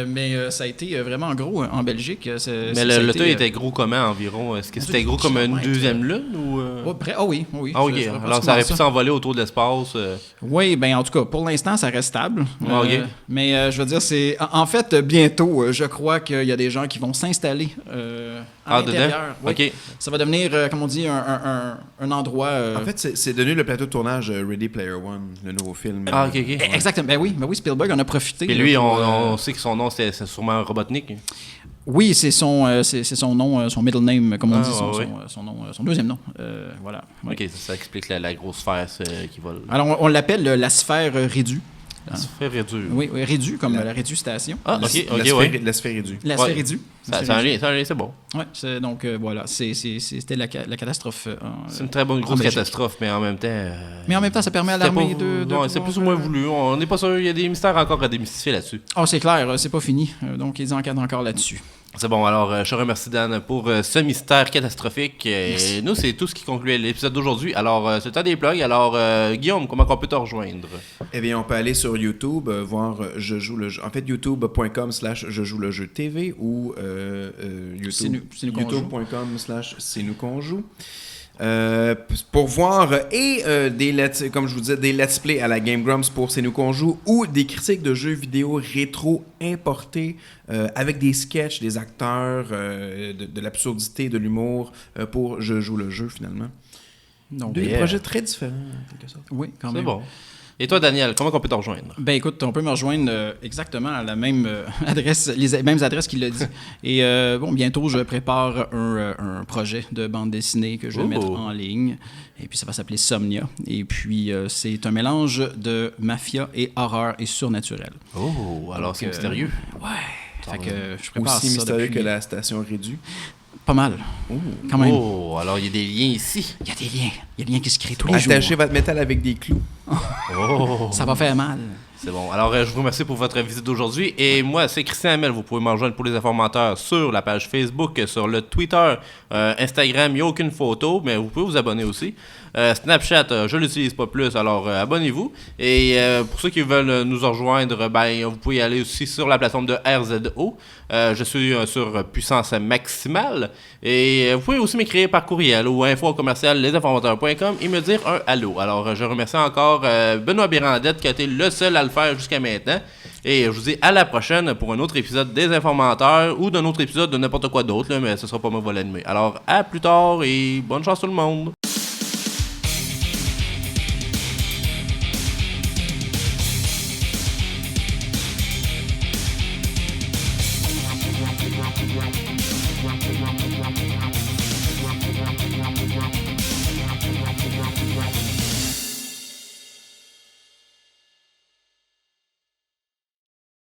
[SPEAKER 1] mais ça a été vraiment gros en Belgique.
[SPEAKER 2] Mais le tas était gros comment environ? Est-ce que c'était gros comme une deuxième lune? Ou,
[SPEAKER 1] oui.
[SPEAKER 2] Ah, ok.
[SPEAKER 1] Je- je
[SPEAKER 2] Alors ça aurait pu
[SPEAKER 1] ça.
[SPEAKER 2] s'envoler autour de l'espace.
[SPEAKER 1] Oui, ben en tout cas, pour l'instant, ça reste stable.
[SPEAKER 2] Ah, ok.
[SPEAKER 1] Mais je veux dire, c'est en fait bientôt, je crois qu'il y a des gens qui vont s'installer à l'intérieur.
[SPEAKER 2] dedans?
[SPEAKER 1] Oui.
[SPEAKER 2] Ok.
[SPEAKER 1] Ça va devenir, comme on dit, un endroit.
[SPEAKER 3] En fait, c'est devenu le plateau de tournage Ready Player One, le nouveau film.
[SPEAKER 2] Ah, ok, ok.
[SPEAKER 1] Exactement. Ben oui, Spielberg en a profité.
[SPEAKER 2] Et
[SPEAKER 1] là,
[SPEAKER 2] lui,
[SPEAKER 1] pour,
[SPEAKER 2] on sait que son nom, c'est sûrement Robotnik.
[SPEAKER 1] Oui, c'est son nom, son middle name, comme on dit,
[SPEAKER 2] ouais.
[SPEAKER 1] son deuxième nom. Voilà. Oui.
[SPEAKER 2] Ok, ça explique la grosse sphère qui vole.
[SPEAKER 1] Alors, on l'appelle la sphère rédue.
[SPEAKER 2] Ça se fait réduire.
[SPEAKER 1] Oui, rédue, comme la rédue station.
[SPEAKER 2] Ah,
[SPEAKER 3] La
[SPEAKER 2] ok,
[SPEAKER 3] sphère-
[SPEAKER 2] ouais.
[SPEAKER 3] La sphère réduite.
[SPEAKER 1] La
[SPEAKER 2] Ouais.
[SPEAKER 1] sphère rédue.
[SPEAKER 2] Ça, c'est bon.
[SPEAKER 1] Ouais, donc voilà, c'était la catastrophe.
[SPEAKER 2] C'est une très bonne grosse
[SPEAKER 1] Belgique.
[SPEAKER 2] catastrophe, mais en même temps.
[SPEAKER 1] Mais en même temps, ça permet à
[SPEAKER 2] c'était
[SPEAKER 1] l'armée
[SPEAKER 2] pas-
[SPEAKER 1] de
[SPEAKER 2] non, c'est
[SPEAKER 1] pouvoir,
[SPEAKER 2] plus ou moins voulu. On n'est pas sûr. Il y a des mystères encore à démystifier là-dessus.
[SPEAKER 1] Oh, c'est clair, c'est pas fini. Donc, ils enquêtent encore là-dessus.
[SPEAKER 2] C'est bon, alors je te remercie Dan pour ce mystère catastrophique.
[SPEAKER 1] Merci.
[SPEAKER 2] Et nous, c'est tout ce qui conclut l'épisode d'aujourd'hui. Alors, c'est le temps des plugs. Alors, Guillaume, comment on peut te rejoindre?
[SPEAKER 3] Eh bien, on peut aller sur YouTube, voir Je joue le jeu. En fait, youtube.com/Je joue le jeu TV ou
[SPEAKER 1] C'est nous qu'on joue.
[SPEAKER 3] youtube.com/C'est nous qu'on joue. Pour voir comme je vous disais, des let's play à la Game Grumps pour C'est nous qu'on joue ou des critiques de jeux vidéo rétro importés avec des sketchs, des acteurs, de l'absurdité, de l'humour pour Je joue le jeu finalement.
[SPEAKER 1] Donc,
[SPEAKER 3] Deux projets très différents en quelque sorte.
[SPEAKER 1] oui, quand
[SPEAKER 2] C'est
[SPEAKER 1] même.
[SPEAKER 2] bon. Et toi, Daniel, comment on peut te rejoindre?
[SPEAKER 1] Ben écoute, on peut me rejoindre exactement à la même adresse, les mêmes adresses qu'il l'a dit. Et bientôt, je prépare un projet de bande dessinée que je vais mettre en ligne. Et puis, ça va s'appeler Somnia. Et puis, c'est un mélange de mafia et horreur et surnaturel.
[SPEAKER 2] Oh, alors
[SPEAKER 1] Donc,
[SPEAKER 2] c'est mystérieux.
[SPEAKER 1] Ouais. Fait que je prépare
[SPEAKER 3] Aussi
[SPEAKER 1] ça
[SPEAKER 3] mystérieux
[SPEAKER 1] depuis
[SPEAKER 3] que la station Rédu.
[SPEAKER 1] pas mal. Quand même.
[SPEAKER 2] Oh, alors il y a des liens ici.
[SPEAKER 1] Il y a des liens. Il y a des liens qui se créent tous les jours.
[SPEAKER 3] Attachez votre métal avec des clous.
[SPEAKER 2] Oh,
[SPEAKER 1] Ça va faire mal.
[SPEAKER 2] c'est bon. Alors, je vous remercie pour votre visite d'aujourd'hui. Et moi, c'est Christian Hamel. Vous pouvez me rejoindre pour les informateurs sur la page Facebook, sur le Twitter, Instagram. Il n'y a aucune photo, mais vous pouvez vous abonner aussi. Snapchat, je ne l'utilise pas plus, alors abonnez-vous. Et pour ceux qui veulent nous rejoindre, vous pouvez aller aussi sur la plateforme de RZO. Je suis sur puissance maximale. Et vous pouvez aussi m'écrire par courriel ou info@lesinformateurs.com et me dire un allô. Alors, je remercie encore Benoît Bérandette qui a été le seul à le faire jusqu'à maintenant. Et je vous dis à la prochaine pour un autre épisode des Informateurs ou d'un autre épisode de n'importe quoi d'autre, là, mais ce sera pas moi qui va l'animer. Alors, à plus tard et bonne chance tout le monde!